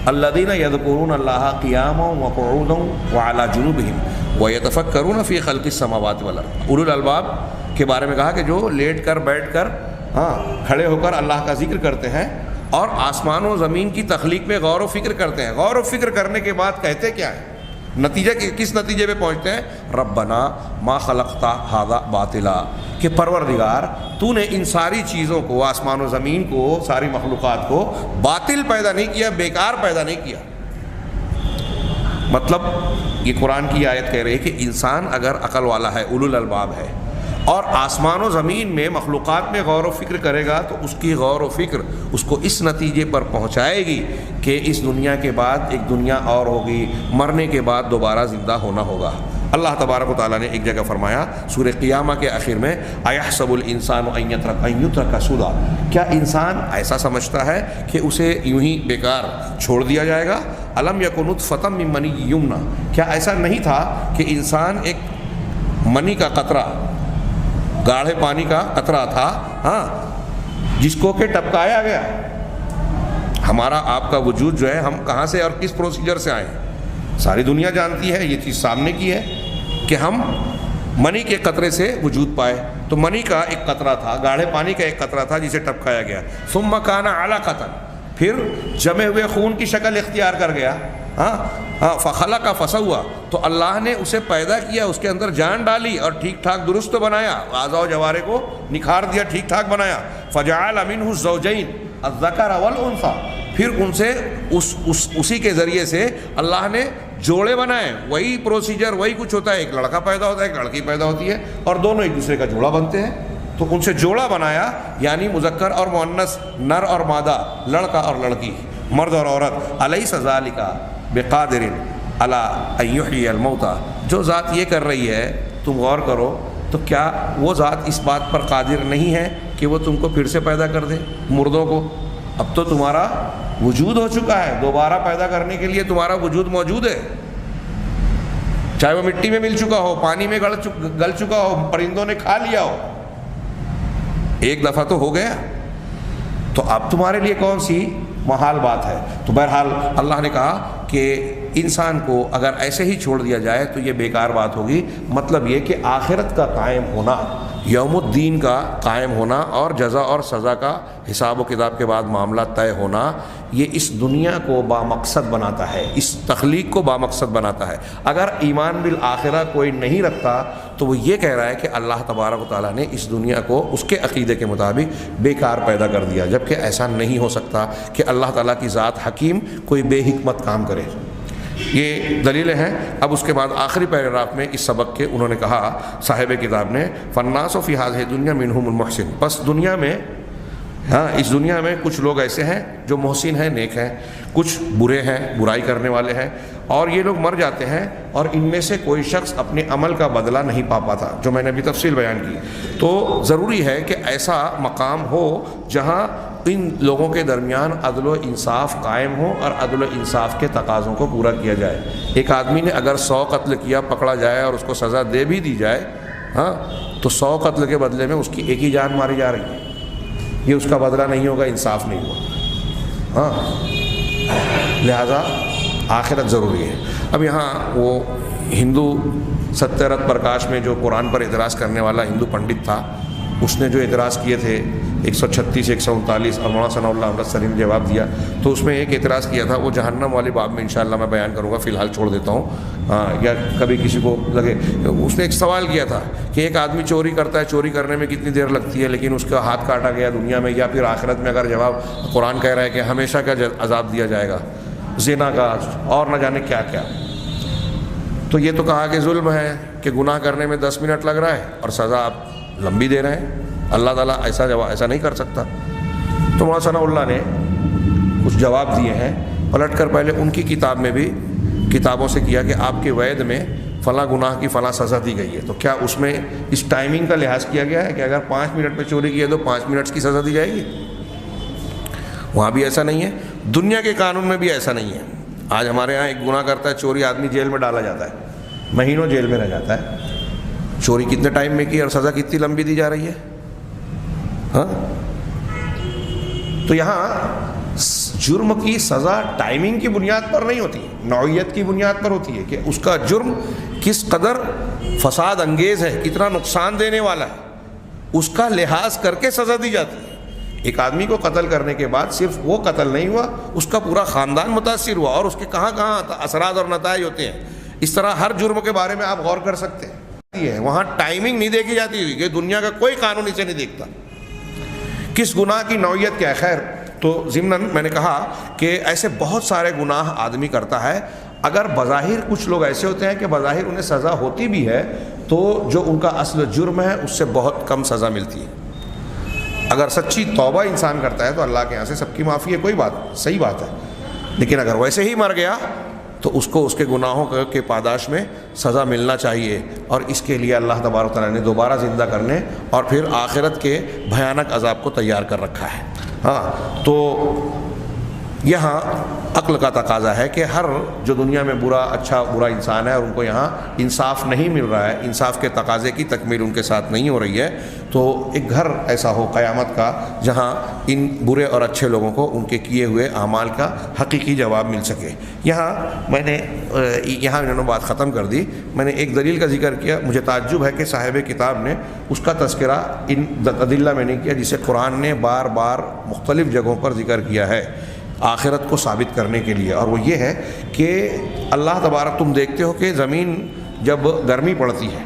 S1: الذین یذکرون اللہ قیاما وقعودا وعلی جنوبہم ویتفکرون فی خلق السماوات والارض۔ اولو الالباب کے بارے میں کہا کہ جو لیٹ کر بیٹھ کر، کھڑے ہو کر اللہ کا ذکر کرتے ہیں اور آسمان و زمین کی تخلیق میں غور و فکر کرتے ہیں۔ غور و فکر کرنے کے بعد کہتے کیا ہے؟ نتیجہ کس نتیجے پہ پہنچتے ہیں؟ ربنا ما خلقت ھذا باطلا، کہ پروردگار تو نے ان ساری چیزوں کو، آسمان و زمین کو، ساری مخلوقات کو باطل پیدا نہیں کیا، بیکار پیدا نہیں کیا۔ مطلب یہ قرآن کی آیت کہہ رہی ہے کہ انسان اگر عقل والا ہے، اولو الالباب ہے، اور آسمان و زمین میں مخلوقات میں غور و فکر کرے گا تو اس کی غور و فکر اس کو اس نتیجے پر پہنچائے گی کہ اس دنیا کے بعد ایک دنیا اور ہوگی، مرنے کے بعد دوبارہ زندہ ہونا ہوگا۔ اللہ تبارک و تعالیٰ نے ایک جگہ فرمایا سورہ قیامہ کے آخر میں، اَيَحْسَبُ الْإِنسَانُ أَن يُتْرَكَ سُدًى، کیا انسان ایسا سمجھتا ہے کہ اسے یوں ہی بیکار چھوڑ دیا جائے گا؟ أَلَمْ يَكُن نُطْفَةً مِّن مَّنِيٍّ يُمْنَىٰ، کیا ایسا نہیں تھا کہ انسان ایک منی کا قطرہ، گاڑھے پانی کا قطرہ تھا، جس کو کہ ٹپکایا گیا؟ ہمارا آپ کا وجود جو ہے، ہم کہاں سے اور کس پروسیجر سے آئے ہیں، ساری دنیا جانتی ہے، یہ چیز سامنے کی ہے کہ ہم منی کے قطرے سے وجود پائے۔ تو منی کا ایک قطرہ تھا، گاڑھے پانی کا ایک قطرہ تھا جسے ٹپکایا گیا، ثم کان علقۃ، پھر جمے ہوئے خون کی شکل اختیار کر گیا، فخلق فسوى، تو اللہ نے اسے پیدا کیا، اس کے اندر جان ڈالی اور ٹھیک ٹھاک درست بنایا، اعضاء و جوارح کو نکھار دیا، ٹھیک ٹھاک بنایا، فجعل منه الزوجین الذکر والانثى، پھر ان سے اسی کے ذریعے سے اللہ نے جوڑے بنائے۔ وہی پروسیجر، وہی کچھ ہوتا ہے، ایک لڑکا پیدا ہوتا ہے، ایک لڑکی پیدا ہوتی ہے، اور دونوں ایک دوسرے کا جوڑا بنتے ہیں، تو ان سے جوڑا بنایا، یعنی مذکر اور مؤنث، نر اور مادہ، لڑکا اور لڑکی، مرد اور عورت۔ الیس ذالک بقادر علی ان یحیی الموتى، جو ذات یہ کر رہی ہے، تم غور کرو، تو کیا وہ ذات اس بات پر قادر نہیں ہے کہ وہ تم کو پھر سے پیدا کر دے، مردوں کو؟ اب تو تمہارا وجود ہو چکا ہے، دوبارہ پیدا کرنے کے لیے تمہارا وجود موجود ہے، چاہے وہ مٹی میں مل چکا ہو، پانی میں گل چکا ہو، پرندوں نے کھا لیا ہو، ایک دفعہ تو ہو گیا، تو اب تمہارے لیے کون سی محال بات ہے؟ تو بہرحال اللہ نے کہا کہ انسان کو اگر ایسے ہی چھوڑ دیا جائے تو یہ بیکار بات ہوگی۔ مطلب یہ کہ آخرت کا قائم ہونا، یوم الدین کا قائم ہونا اور جزا اور سزا کا حساب و کتاب کے بعد معاملہ طے ہونا، یہ اس دنیا کو بامقصد بناتا ہے، اس تخلیق کو بامقصد بناتا ہے۔ اگر ایمان بالآخرہ کوئی نہیں رکھتا تو وہ یہ کہہ رہا ہے کہ اللہ تبارک و تعالیٰ نے اس دنیا کو اس کے عقیدے کے مطابق بیکار پیدا کر دیا، جبکہ ایسا نہیں ہو سکتا کہ اللہ تعالیٰ کی ذات حکیم کوئی بے حکمت کام کرے۔ یہ دلیلیں ہیں۔ اب اس کے بعد آخری پیراگراف میں اس سبق کے انہوں نے کہا صاحب کتاب نے، فالناس فی ہذہ الدنیا منہم المحسن، بس دنیا میں اس دنیا میں کچھ لوگ ایسے ہیں جو محسن ہیں، نیک ہیں، کچھ برے ہیں، برائی کرنے والے ہیں، اور یہ لوگ مر جاتے ہیں اور ان میں سے کوئی شخص اپنے عمل کا بدلہ نہیں پا پاتا، جو میں نے ابھی تفصیل بیان کی۔ تو ضروری ہے کہ ایسا مقام ہو جہاں ان لوگوں کے درمیان عدل و انصاف قائم ہو اور عدل و انصاف کے تقاضوں کو پورا کیا جائے۔ ایک آدمی نے اگر 100 قتل کیا، پکڑا جائے اور اس کو سزا دے بھی دی جائے تو 100 قتل کے بدلے میں اس کی ایک ہی جان ماری جا رہی ہے، یہ اس کا بدلہ نہیں ہوگا، انصاف نہیں ہوا۔ لہذا آخرت ضروری ہے۔ اب یہاں وہ ہندو ستیہ پرکاش میں جو قرآن پر اعتراض کرنے والا ہندو پنڈت تھا، اس نے جو اعتراض کیے تھے 136 139 اور مولانا ثناء اللہ احمد سلیم نے جواب دیا، تو اس میں ایک اعتراض کیا تھا، وہ جہنم والے باب میں انشاءاللہ میں بیان کروں گا، فی الحال چھوڑ دیتا ہوں، یا کبھی کسی کو لگے۔ اس نے ایک سوال کیا تھا کہ ایک آدمی چوری کرتا ہے، چوری کرنے میں کتنی دیر لگتی ہے، لیکن اس کا ہاتھ کاٹا گیا دنیا میں، یا پھر آخرت میں اگر جواب قرآن کہہ رہا ہے کہ ہمیشہ کا عذاب دیا جائے گا، زنا کا اور نہ جانے کیا کیا۔ تو یہ تو کہا کہ ظلم ہے کہ گناہ کرنے میں 10 منٹ لگ رہا ہے اور سزا آپ لمبی دے رہے ہیں، اللہ تعالیٰ ایسا نہیں کر سکتا۔ تو مولانا ثناء اللہ نے کچھ جواب دیے ہیں، پلٹ کر پہلے ان کی کتاب میں بھی کتابوں سے کیا کہ آپ کے وید میں فلاں گناہ کی فلاں سزا دی گئی ہے، تو کیا اس میں اس ٹائمنگ کا لحاظ کیا گیا ہے کہ اگر 5 منٹ میں چوری کی ہے تو 5 منٹ کی سزا دی جائے گی؟ وہاں بھی ایسا نہیں ہے، دنیا کے قانون میں بھی ایسا نہیں ہے۔ آج ہمارے ہاں ایک گناہ کرتا ہے چوری، آدمی جیل میں ڈالا جاتا ہے، مہینوں جیل میں رہ جاتا ہے۔ چوری کتنے ٹائم میں کی اور سزا کتنی لمبی دی جا رہی ہے؟ تو یہاں جرم کی سزا ٹائمنگ کی بنیاد پر نہیں ہوتی، نوعیت کی بنیاد پر ہوتی ہے کہ اس کا جرم کس قدر فساد انگیز ہے، کتنا نقصان دینے والا ہے، اس کا لحاظ کر کے سزا دی جاتی ہے۔ ایک آدمی کو قتل کرنے کے بعد صرف وہ قتل نہیں ہوا، اس کا پورا خاندان متاثر ہوا اور اس کے کہاں کہاں اثرات اور نتائج ہوتے ہیں۔ اس طرح ہر جرم کے بارے میں آپ غور کر سکتے ہیں۔ وہاں ٹائمنگ نہیں دیکھی جاتی کہ دنیا کا کوئی قانون اسے نہیں دیکھتا کس گناہ کی نوعیت کیا ہے۔ خیر، تو ضمناً میں نے کہا کہ ایسے بہت سارے گناہ آدمی کرتا ہے، اگر بظاہر کچھ لوگ ایسے ہوتے ہیں کہ بظاہر انہیں سزا ہوتی بھی ہے تو جو ان کا اصل جرم ہے اس سے بہت کم سزا ملتی ہے۔ اگر سچی توبہ انسان کرتا ہے تو اللہ کے یہاں سے سب کی معافی ہے، کوئی بات صحیح بات ہے، لیکن اگر ویسے ہی مر گیا تو اس کو اس کے گناہوں کے پاداش میں سزا ملنا چاہیے، اور اس کے لیے اللہ تبارک تعالیٰ نے دوبارہ زندہ کرنے اور پھر آخرت کے بھیانک عذاب کو تیار کر رکھا ہے۔ تو یہاں عقل کا تقاضا ہے کہ ہر جو دنیا میں اچھا برا انسان ہے اور ان کو یہاں انصاف نہیں مل رہا ہے، انصاف کے تقاضے کی تکمیل ان کے ساتھ نہیں ہو رہی ہے، تو ایک گھر ایسا ہو قیامت کا جہاں ان برے اور اچھے لوگوں کو ان کے کیے ہوئے اعمال کا حقیقی جواب مل سکے۔ یہاں انہوں نے بات ختم کر دی، میں نے ایک دلیل کا ذکر کیا، مجھے تعجب ہے کہ صاحب کتاب نے اس کا تذکرہ ان ادلہ میں نہیں کیا جسے قرآن نے بار بار مختلف جگہوں پر ذکر کیا ہے آخرت کو ثابت کرنے کے لیے، اور وہ یہ ہے کہ اللہ تبارک، تم دیکھتے ہو کہ زمین جب گرمی پڑتی ہے،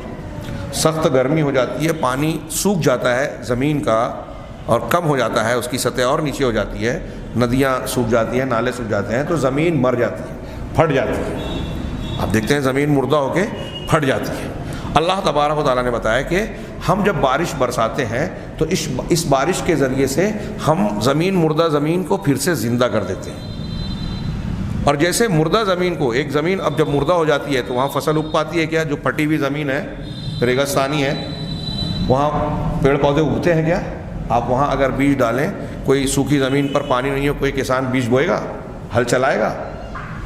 S1: سخت گرمی ہو جاتی ہے، پانی سوکھ جاتا ہے زمین کا اور کم ہو جاتا ہے، اس کی سطح اور نیچے ہو جاتی ہے، ندیاں سوکھ جاتی ہیں، نالے سوکھ جاتے ہیں، تو زمین مر جاتی ہے، پھٹ جاتی ہے۔ آپ دیکھتے ہیں زمین مردہ ہو کے پھٹ جاتی ہے۔ اللہ تبارک و تعالیٰ نے بتایا کہ ہم جب بارش برساتے ہیں تو اس بارش کے ذریعے سے ہم مردہ زمین کو پھر سے زندہ کر دیتے ہیں، اور جیسے مردہ زمین کو ایک زمین اب جب مردہ ہو جاتی ہے تو وہاں فصل اگ پاتی ہے کیا؟ جو پھٹی ہوئی زمین ہے، ریگستانی ہے، وہاں پیڑ پودے اگتے ہیں کیا؟ آپ وہاں اگر بیج ڈالیں، کوئی سوکھی زمین پر پانی نہیں ہو، کوئی کسان بیج بوئے گا؟ ہل چلائے گا؟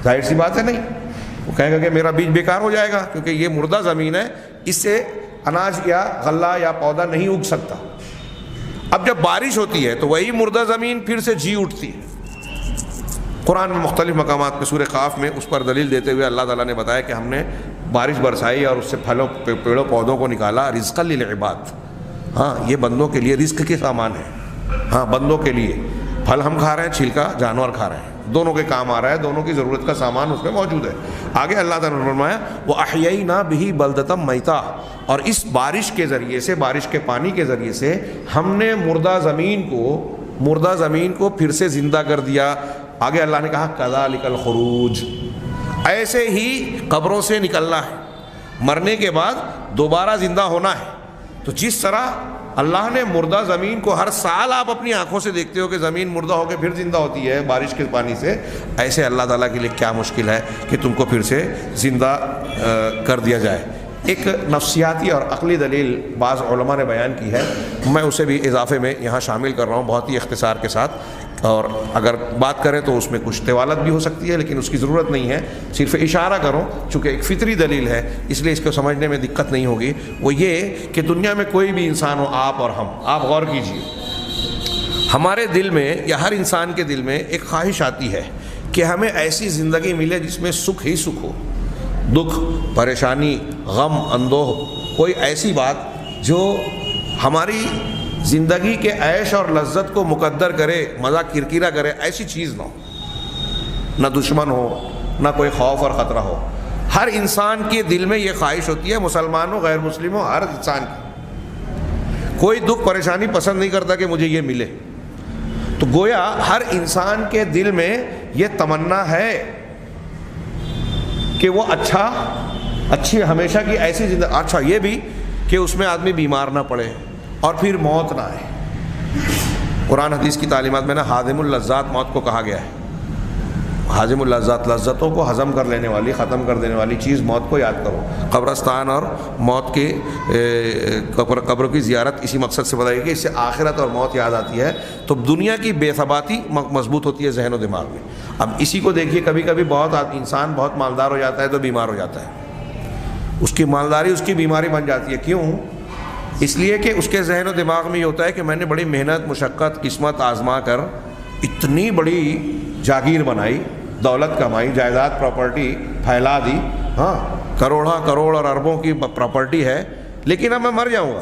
S1: ظاہر سی بات ہے نہیں، وہ کہے گا کہ میرا بیج بیکار ہو جائے گا، کیونکہ یہ مردہ زمین ہے، اس سے اناج یا غلہ یا پودا نہیں اگ سکتا۔ اب جب بارش ہوتی ہے تو وہی مردہ زمین پھر سے جی اٹھتی ہے۔ قرآن میں مختلف مقامات پہ سورہ قاف میں اس پر دلیل دیتے ہوئے اللہ تعالیٰ نے بتایا کہ ہم نے بارش برسائی اور اس سے پھلوں پیڑوں پودوں کو نکالا، رزقا للعباد، ہاں یہ بندوں کے لیے رزق کے سامان ہے. ہاں بندوں کے لیے پھل ہم کھا رہے ہیں, چھلکا جانور کھا رہے ہیں, دونوں کے کام آ رہا ہے, دونوں کی ضرورت کا سامان اس میں موجود ہے. آگے اللہ تعالیٰ نے فرمایا وَأَحْيَيْنَا بِهِ بَلْدَةً مَيْتًا, اور اس بارش کے ذریعے سے, بارش کے پانی کے ذریعے سے ہم نے مردہ زمین کو پھر سے زندہ کر دیا. آگے اللہ نے کہا كَذَلِكَ الْخُرُوجُ, ایسے ہی قبروں سے نکلنا ہے, مرنے کے بعد دوبارہ زندہ ہونا ہے. تو جس طرح اللہ نے مردہ زمین کو, ہر سال آپ اپنی آنکھوں سے دیکھتے ہو کہ زمین مردہ ہو کے پھر زندہ ہوتی ہے بارش کے پانی سے, ایسے اللہ تعالیٰ کے لیے کیا مشکل ہے کہ تم کو پھر سے زندہ کر دیا جائے. ایک نفسیاتی اور عقلی دلیل بعض علماء نے بیان کی ہے, میں اسے بھی اضافے میں یہاں شامل کر رہا ہوں بہت ہی اختصار کے ساتھ, اور اگر بات کریں تو اس میں کچھ طوالت بھی ہو سکتی ہے, لیکن اس کی ضرورت نہیں ہے, صرف اشارہ کروں چونکہ ایک فطری دلیل ہے اس لیے اس کو سمجھنے میں دقت نہیں ہوگی. وہ یہ کہ دنیا میں کوئی بھی انسان ہو, آپ اور ہم, آپ غور کیجئے, ہمارے دل میں یا ہر انسان کے دل میں ایک خواہش آتی ہے کہ ہمیں ایسی زندگی ملے جس میں سکھ ہی سکھ ہو, دکھ, پریشانی, غم, اندوہ, کوئی ایسی بات جو ہماری زندگی کے عیش اور لذت کو مقدر کرے, مزہ کرکرا کرے, ایسی چیز نہ ہو. نہ دشمن ہو, نہ کوئی خوف اور خطرہ ہو. ہر انسان کے دل میں یہ خواہش ہوتی ہے, مسلمان ہو غیر مسلم ہو, ہر انسان کی. کوئی دکھ پریشانی پسند نہیں کرتا کہ مجھے یہ ملے. تو گویا ہر انسان کے دل میں یہ تمنا ہے کہ وہ اچھی ہمیشہ کی ایسی زندگی, اچھا یہ بھی کہ اس میں آدمی بیمار نہ پڑے اور پھر موت نہ آئے. قرآن حدیث کی تعلیمات میں نا ہاضم اللذات موت کو کہا گیا ہے. ہاضم اللذات, لذتوں کو ہضم کر لینے والی, ختم کر دینے والی چیز موت کو یاد کرو. قبرستان اور موت کے قبر کی زیارت اسی مقصد سے بتائی گئی کہ اس سے آخرت اور موت یاد آتی ہے, تو دنیا کی بے ثباتی مضبوط ہوتی ہے ذہن و دماغ میں. اب اسی کو دیکھیے, کبھی کبھی انسان بہت مالدار ہو جاتا ہے تو بیمار ہو جاتا ہے, اس کی مالداری اس کی بیماری بن جاتی ہے. کیوں؟ اس لیے کہ اس کے ذہن و دماغ میں یہ ہوتا ہے کہ میں نے بڑی محنت, مشقت, قسمت آزما کر اتنی بڑی جاگیر بنائی, دولت کمائی, جائیداد پراپرٹی پھیلا دی, ہاں کروڑ اور اربوں کی پراپرٹی ہے, لیکن اب میں مر جاؤں گا.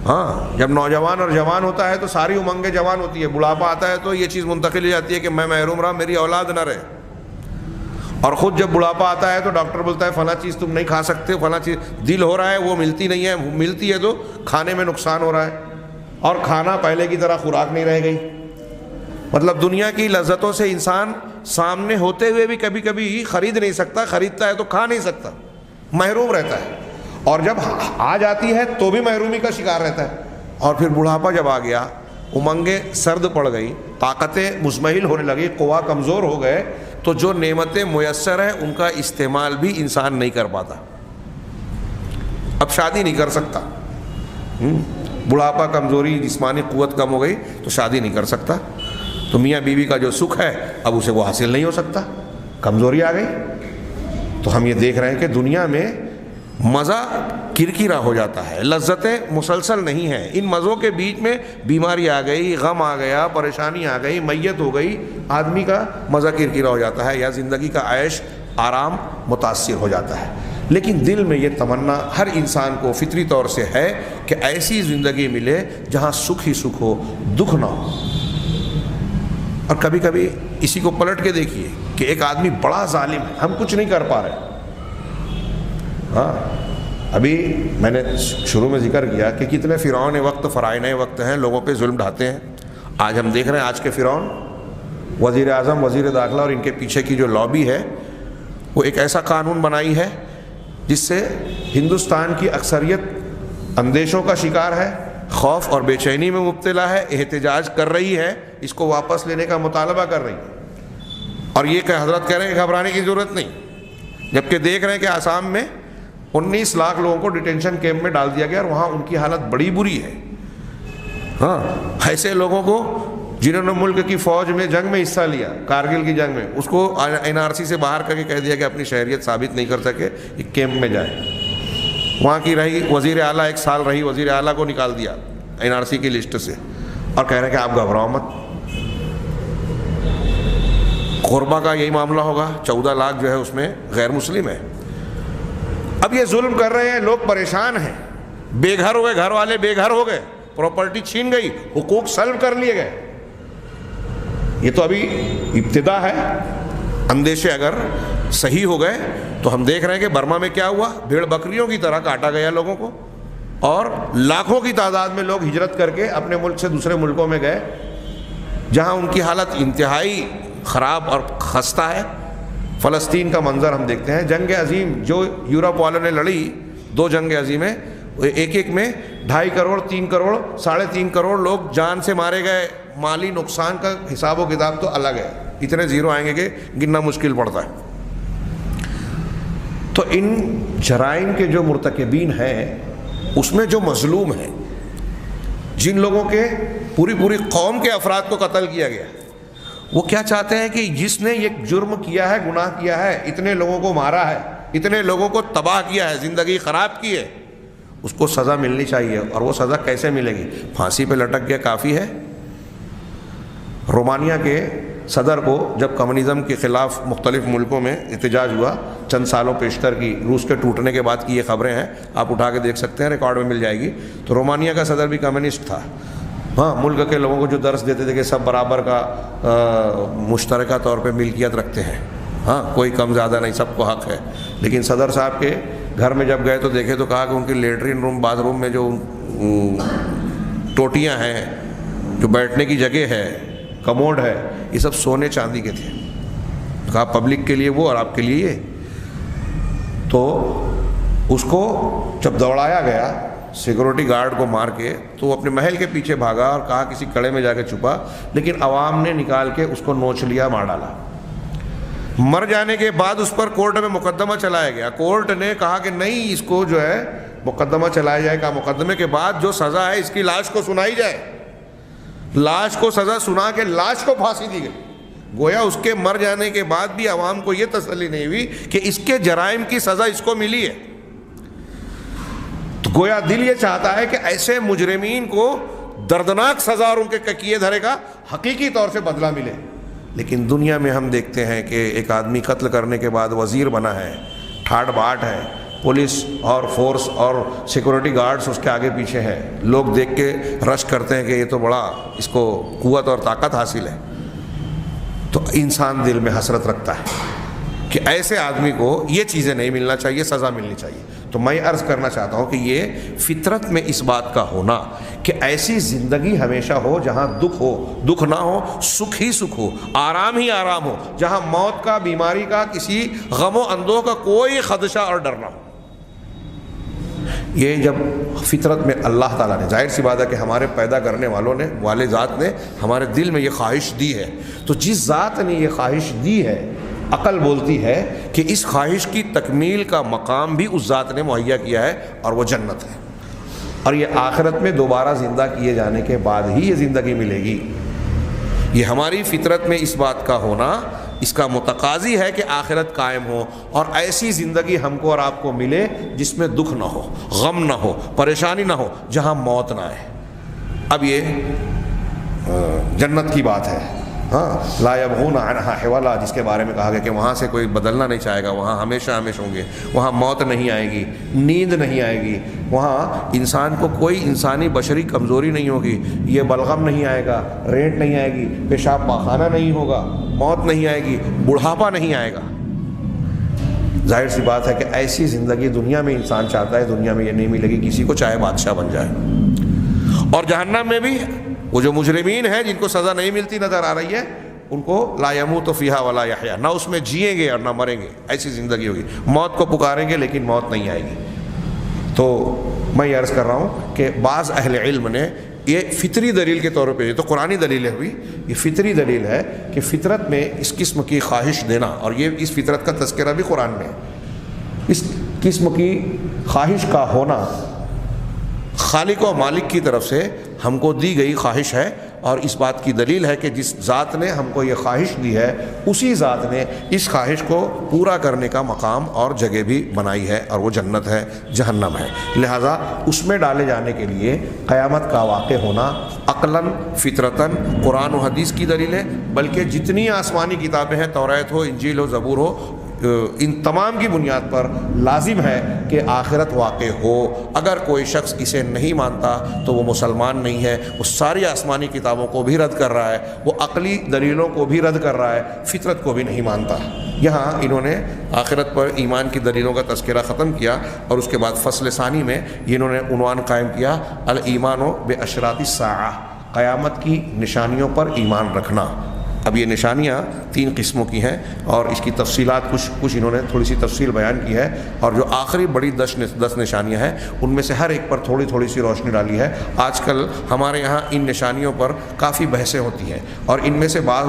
S1: ہاں جب نوجوان اور جوان ہوتا ہے تو ساری امنگیں جوان ہوتی ہے, بڑھاپا آتا ہے تو یہ چیز منتقل ہو جاتی ہے کہ میں محروم رہا, میری اولاد نہ رہے. اور خود جب بڑھاپا آتا ہے تو ڈاکٹر بولتا ہے فلاں چیز تم نہیں کھا سکتے, فلاں چیز دل ہو رہا ہے وہ ملتی نہیں ہے, ملتی ہے تو کھانے میں نقصان ہو رہا ہے, اور کھانا پہلے کی طرح خوراک نہیں رہ گئی. مطلب دنیا کی لذتوں سے انسان سامنے ہوتے ہوئے بھی کبھی کبھی خرید نہیں سکتا, خریدتا ہے تو کھا نہیں سکتا, محروم رہتا ہے. اور جب آ جاتی ہے تو بھی محرومی کا شکار رہتا ہے. اور پھر بڑھاپا جب آ گیا, امنگیں سرد پڑ گئی, طاقتیں مزمحل ہونے لگی, قوا کمزور ہو گئے, تو جو نعمتیں میسر ہیں ان کا استعمال بھی انسان نہیں کر پاتا. اب شادی نہیں کر سکتا, بڑھاپا, کمزوری, جسمانی قوت کم ہو گئی تو شادی نہیں کر سکتا. تو میاں بیوی کا جو سکھ ہے اب اسے وہ حاصل نہیں ہو سکتا, کمزوری آ گئی. تو ہم یہ دیکھ رہے ہیں کہ دنیا میں مزہ کرکرا ہو جاتا ہے, لذتیں مسلسل نہیں ہیں. ان مزوں کے بیچ میں بیماری آ گئی, غم آ گیا, پریشانی آ گئی, میت ہو گئی, آدمی کا مزہ کرکرا ہو جاتا ہے, یا زندگی کا عیش آرام متاثر ہو جاتا ہے. لیکن دل میں یہ تمنا ہر انسان کو فطری طور سے ہے کہ ایسی زندگی ملے جہاں سکھ ہی سکھ ہو, دکھ نہ ہو. اور کبھی کبھی اسی کو پلٹ کے دیکھیے کہ ایک آدمی بڑا ظالم ہے, ہم کچھ نہیں کر پا رہے. ہاں ابھی میں نے شروع میں ذکر کیا کہ کتنے فرعون وقت, فرعونِ وقت ہیں, لوگوں پہ ظلم ڈھاتے ہیں. آج ہم دیکھ رہے ہیں آج کے فرعون, وزیر اعظم, وزیر داخلہ اور ان کے پیچھے کی جو لابی ہے, وہ ایک ایسا قانون بنائی ہے جس سے ہندوستان کی اکثریت اندیشوں کا شکار ہے, خوف اور بے چینی میں مبتلا ہے, احتجاج کر رہی ہے, اس کو واپس لینے کا مطالبہ کر رہی ہے. اور یہ کہ حضرت کہہ رہے ہیں کہ گھبرانے کی ضرورت نہیں, جبکہ دیکھ رہے ہیں کہ آسام میں 19 لاکھ لوگوں کو ڈیٹینشن کیمپ میں ڈال دیا گیا, اور وہاں ان کی حالت بڑی بری ہے. ہاں ایسے لوگوں کو جنہوں نے ملک کی فوج میں جنگ میں حصہ لیا, کارگل کی جنگ میں, اس کو NRC سے باہر کر کے کہہ دیا کہ اپنی شہریت ثابت نہیں کر سکے, ایک کیمپ میں جائے. وہاں کی رہی وزیر اعلیٰ, 1 سال رہی, وزیر اعلیٰ کو نکال دیا NRC کی لسٹ سے, اور کہہ رہے ہیں کہ آپ گھبراؤ مت. غربا کا یہی معاملہ ہوگا, 14 لاکھ جو ہے اس میں غیر مسلم ہے. اب یہ ظلم کر رہے ہیں, لوگ پریشان ہیں, بے گھر ہوئے، گھر والے بے گھر ہو گئے، پراپرٹی چھین گئی، حقوق سلب کر لیے گئے. یہ تو ابھی ابتدا ہے. اندیشے اگر صحیح ہو گئے تو ہم دیکھ رہے ہیں کہ برما میں کیا ہوا، بھیڑ بکریوں کی طرح کاٹا گیا لوگوں کو، اور لاکھوں کی تعداد میں لوگ ہجرت کر کے اپنے ملک سے دوسرے ملکوں میں گئے جہاں ان کی حالت انتہائی خراب اور خستہ ہے. فلسطین کا منظر ہم دیکھتے ہیں. جنگ عظیم جو یورپ والوں نے لڑی، 2 جنگ عظیمیں، ایک میں 2.5 کروڑ 3 کروڑ 3.5 کروڑ لوگ جان سے مارے گئے. مالی نقصان کا حساب و کتاب تو الگ ہے، اتنے زیرو آئیں گے کہ گننا مشکل پڑتا ہے. تو ان جرائم کے جو مرتکبین ہیں اس میں جو مظلوم ہیں، جن لوگوں کے پوری قوم کے افراد کو قتل کیا گیا، وہ کیا چاہتے ہیں کہ جس نے یہ جرم کیا ہے، گناہ کیا ہے، اتنے لوگوں کو مارا ہے، اتنے لوگوں کو تباہ کیا ہے، زندگی خراب کی ہے، اس کو سزا ملنی چاہیے. اور وہ سزا کیسے ملے گی؟ پھانسی پہ لٹک گیا کافی ہے. رومانیہ کے صدر کو جب کمیونزم کے خلاف مختلف ملکوں میں احتجاج ہوا چند سالوں پیشتر کی، روس کے ٹوٹنے کے بعد کی یہ خبریں ہیں، آپ اٹھا کے دیکھ سکتے ہیں، ریکارڈ میں مل جائے گی. تو رومانیہ کا صدر بھی کمیونسٹ تھا. ہاں، ملک کے لوگوں کو جو درس دیتے تھے کہ سب برابر کا مشترکہ طور پہ ملکیت رکھتے ہیں، ہاں کوئی کم زیادہ نہیں، سب کو حق ہے. لیکن صدر صاحب کے گھر میں جب گئے تو دیکھے تو کہا کہ ان کی لیٹرین روم باتھ روم میں جو ٹوٹیاں ہیں، جو بیٹھنے کی جگہ ہے، کموڈ ہے، یہ سب سونے چاندی کے تھے. کہا پبلک کے لیے وہ اور آپ کے لیے یہ. تو اس کو جب دوڑایا گیا سیکورٹی گارڈ کو مار کے، تو وہ اپنے محل کے پیچھے بھاگا اور کہا کسی کڑے میں جا کے چھپا، لیکن عوام نے نکال کے اس کو نوچ لیا، مار ڈالا. مر جانے کے بعد اس پر کورٹ میں مقدمہ چلایا گیا. کورٹ نے کہا کہ نہیں، اس کو جو ہے مقدمہ چلایا جائے گا، مقدمے کے بعد جو سزا ہے اس کی لاش کو سنائی جائے. لاش کو سزا سنا کے لاش کو پھانسی دی گئی. گویا اس کے مر جانے کے بعد بھی عوام کو یہ تسلی نہیں ہوئی کہ اس کے جرائم کی سزا اس کو ملی ہے. تو گویا دل یہ چاہتا ہے کہ ایسے مجرمین کو دردناک سزا اور ان کے کیے دھرے کا حقیقی طور سے بدلہ ملے. لیکن دنیا میں ہم دیکھتے ہیں کہ ایک آدمی قتل کرنے کے بعد وزیر بنا ہے، ٹھاٹ باٹ ہے، پولیس اور فورس اور سیکورٹی گارڈز اس کے آگے پیچھے ہیں، لوگ دیکھ کے رش کرتے ہیں کہ یہ تو بڑا اس کو قوت اور طاقت حاصل ہے. تو انسان دل میں حسرت رکھتا ہے کہ ایسے آدمی کو یہ چیزیں نہیں ملنا چاہیے، سزا ملنی چاہیے. تو میں عرض کرنا چاہتا ہوں کہ یہ فطرت میں اس بات کا ہونا کہ ایسی زندگی ہمیشہ ہو جہاں دکھ نہ ہو، سکھ ہی سکھ ہو، آرام ہی آرام ہو، جہاں موت کا، بیماری کا، کسی غم و اندوہ کا کوئی خدشہ اور ڈر نہ ہو. یہ جب فطرت میں اللہ تعالیٰ نے، ظاہر سی بات ہے کہ ہمارے پیدا کرنے والوں نے، والے ذات نے ہمارے دل میں یہ خواہش دی ہے، تو جس ذات نے یہ خواہش دی ہے، عقل بولتی ہے کہ اس خواہش کی تکمیل کا مقام بھی اس ذات نے مہیا کیا ہے، اور وہ جنت ہے. اور یہ آخرت میں دوبارہ زندہ کیے جانے کے بعد ہی یہ زندگی ملے گی. یہ ہماری فطرت میں اس بات کا ہونا اس کا متقاضی ہے کہ آخرت قائم ہو اور ایسی زندگی ہم کو اور آپ کو ملے جس میں دکھ نہ ہو، غم نہ ہو، پریشانی نہ ہو، جہاں موت نہ آئے. اب یہ جنت کی بات ہے. ہاں، لا یبغون عنہا حولا، جس کے بارے میں کہا گیا کہ وہاں سے کوئی بدلنا نہیں چاہے گا، وہاں ہمیشہ ہمیشہ ہوں گے، وہاں موت نہیں آئے گی، نیند نہیں آئے گی، وہاں انسان کو کوئی انسانی بشری کمزوری نہیں ہوگی، یہ بلغم نہیں آئے گا، رینٹ نہیں آئے گی، پیشاب پاخانہ نہیں ہوگا، موت نہیں آئے گی، بڑھاپا نہیں آئے گا. ظاہر سی بات ہے کہ ایسی زندگی دنیا میں انسان چاہتا ہے، دنیا میں یہ نہیں ملے گی کسی کو، چاہے بادشاہ بن جائے. اور جہنم میں بھی وہ جو مجرمین ہیں جن کو سزا نہیں ملتی نظر آ رہی ہے، ان کو لا یموت فیہا ولا یحیا، نہ اس میں جئیں گے اور نہ مریں گے، ایسی زندگی ہوگی. موت کو پکاریں گے لیکن موت نہیں آئے گی. تو میں یہ عرض کر رہا ہوں کہ بعض اہل علم نے یہ فطری دلیل کے طور پہ، یہ تو قرآنی دلیل ہے ہوئی، یہ فطری دلیل ہے کہ فطرت میں اس قسم کی خواہش دینا، اور یہ اس فطرت کا تذکرہ بھی قرآن میں ہے، اس قسم کی خواہش کا ہونا خالق و مالک کی طرف سے ہم کو دی گئی خواہش ہے. اور اس بات کی دلیل ہے کہ جس ذات نے ہم کو یہ خواہش دی ہے، اسی ذات نے اس خواہش کو پورا کرنے کا مقام اور جگہ بھی بنائی ہے، اور وہ جنت ہے، جہنم ہے. لہذا اس میں ڈالے جانے کے لیے قیامت کا واقع ہونا عقلاً، فطرتاً، قرآن و حدیث کی دلیل ہے. بلکہ جتنی آسمانی کتابیں ہیں، توریت ہو، انجیل ہو، زبور ہو، ان تمام کی بنیاد پر لازم ہے کہ آخرت واقع ہو۔ اگر کوئی شخص اسے نہیں مانتا تو وہ مسلمان نہیں ہے، وہ ساری آسمانی کتابوں کو بھی رد کر رہا ہے، وہ عقلی دلیلوں کو بھی رد کر رہا ہے، فطرت کو بھی نہیں مانتا۔ یہاں انہوں نے آخرت پر ایمان کی دلیلوں کا تذکرہ ختم کیا، اور اس کے بعد فصل ثانی میں انہوں نے عنوان قائم کیا الایمان باشراط الساعہ، قیامت کی نشانیوں پر ایمان رکھنا۔ اب یہ نشانیاں 3 قسموں کی ہیں، اور اس کی تفصیلات کچھ انہوں نے تھوڑی سی تفصیل بیان کی ہے، اور جو آخری بڑی 10 نشانیاں ہیں ان میں سے ہر ایک پر تھوڑی سی روشنی ڈالی ہے۔ آج کل ہمارے یہاں ان نشانیوں پر کافی بحثیں ہوتی ہیں، اور ان میں سے بعض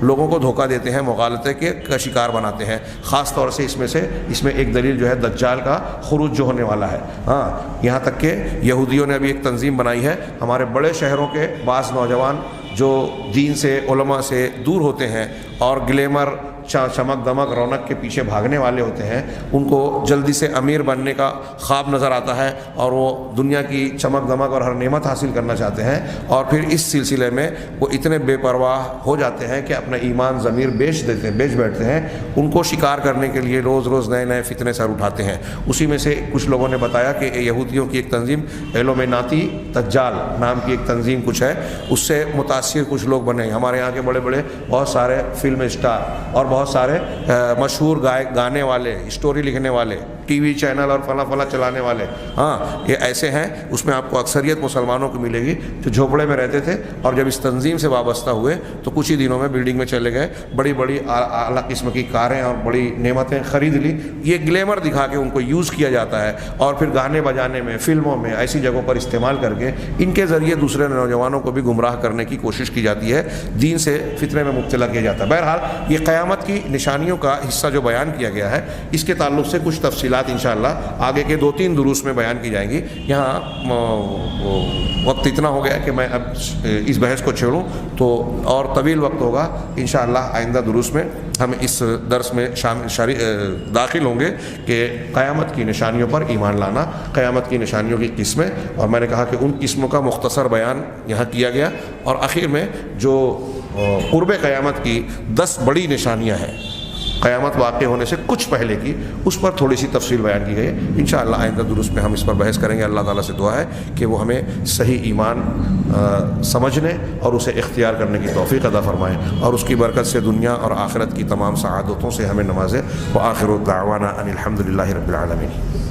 S1: لوگوں کو دھوکہ دیتے ہیں، مغالطے کا شکار بناتے ہیں، خاص طور سے اس میں ایک دلیل جو ہے دجال کا خروج جو ہونے والا ہے۔ ہاں، یہاں تک کہ یہودیوں نے ابھی ایک تنظیم بنائی ہے، ہمارے بڑے شہروں کے بعض نوجوان جو دین سے، علماء سے دور ہوتے ہیں اور گلیمر، چمک دمک، رونق کے پیچھے بھاگنے والے ہوتے ہیں، ان کو جلدی سے امیر بننے کا خواب نظر آتا ہے، اور وہ دنیا کی چمک دمک اور ہر نعمت حاصل کرنا چاہتے ہیں، اور پھر اس سلسلے میں وہ اتنے بے پرواہ ہو جاتے ہیں کہ اپنا ایمان ضمیر بیچ بیٹھتے ہیں۔ ان کو شکار کرنے کے لیے روز نئے فتنے سر اٹھاتے ہیں۔ اسی میں سے کچھ لوگوں نے بتایا کہ یہودیوں کی ایک تنظیم ایلومیناتی دجال نام کی ایک تنظیم کچھ ہے، اس سے متاثر کچھ لوگ بنے۔ ہمارے یہاں کے بڑے بہت سارے فلم اسٹار اور بہت سارے مشہور گانے والے، اسٹوری لکھنے والے، ٹی وی چینل اور فلاں چلانے والے، ہاں یہ ایسے ہیں۔ اس میں آپ کو اکثریت مسلمانوں کو ملے گی جو جھوپڑے میں رہتے تھے، اور جب اس تنظیم سے وابستہ ہوئے تو کچھ ہی دنوں میں بلڈنگ میں چلے گئے، بڑی اعلیٰ قسم کی کاریں اور بڑی نعمتیں خرید لی۔ یہ گلیمر دکھا کے ان کو یوز کیا جاتا ہے، اور پھر گانے بجانے میں، فلموں میں، ایسی جگہوں پر استعمال کر کے ان کے ذریعے دوسرے نوجوانوں کو بھی گمراہ کرنے کی کوشش کی جاتی ہے، دین سے فطرے میں مبتلا کیا جاتا ہے۔ بہرحال یہ قیامت کی نشانیوں کا حصہ جو بیان کیا گیا ہے، اس کے تعلق سے کچھ تفصیلات انشاءاللہ آگے کے 2-3 دروس میں بیان کی جائیں گی۔ یہاں وقت اتنا ہو گیا کہ میں اب اس بحث کو چھیڑوں تو اور طویل وقت ہوگا۔ انشاءاللہ آئندہ دروس میں ہم اس درس میں داخل ہوں گے کہ قیامت کی نشانیوں پر ایمان لانا، قیامت کی نشانیوں کی قسمیں، اور میں نے کہا کہ ان قسموں کا مختصر بیان یہاں کیا گیا، اور آخر میں جو قرب قیامت کی 10 بڑی نشانیاں ہیں، قیامت واقع ہونے سے کچھ پہلے کی، اس پر تھوڑی سی تفصیل بیان کی گئی ہے۔ انشاءاللہ آئندہ دروس میں ہم اس پر بحث کریں گے۔ اللہ تعالیٰ سے دعا ہے کہ وہ ہمیں صحیح ایمان سمجھنے اور اسے اختیار کرنے کی توفیق عطا فرمائے، اور اس کی برکت سے دنیا اور آخرت کی تمام سعادتوں سے ہمیں نوازے۔ وآخر دعوانا ان الحمد للہ رب العالمین۔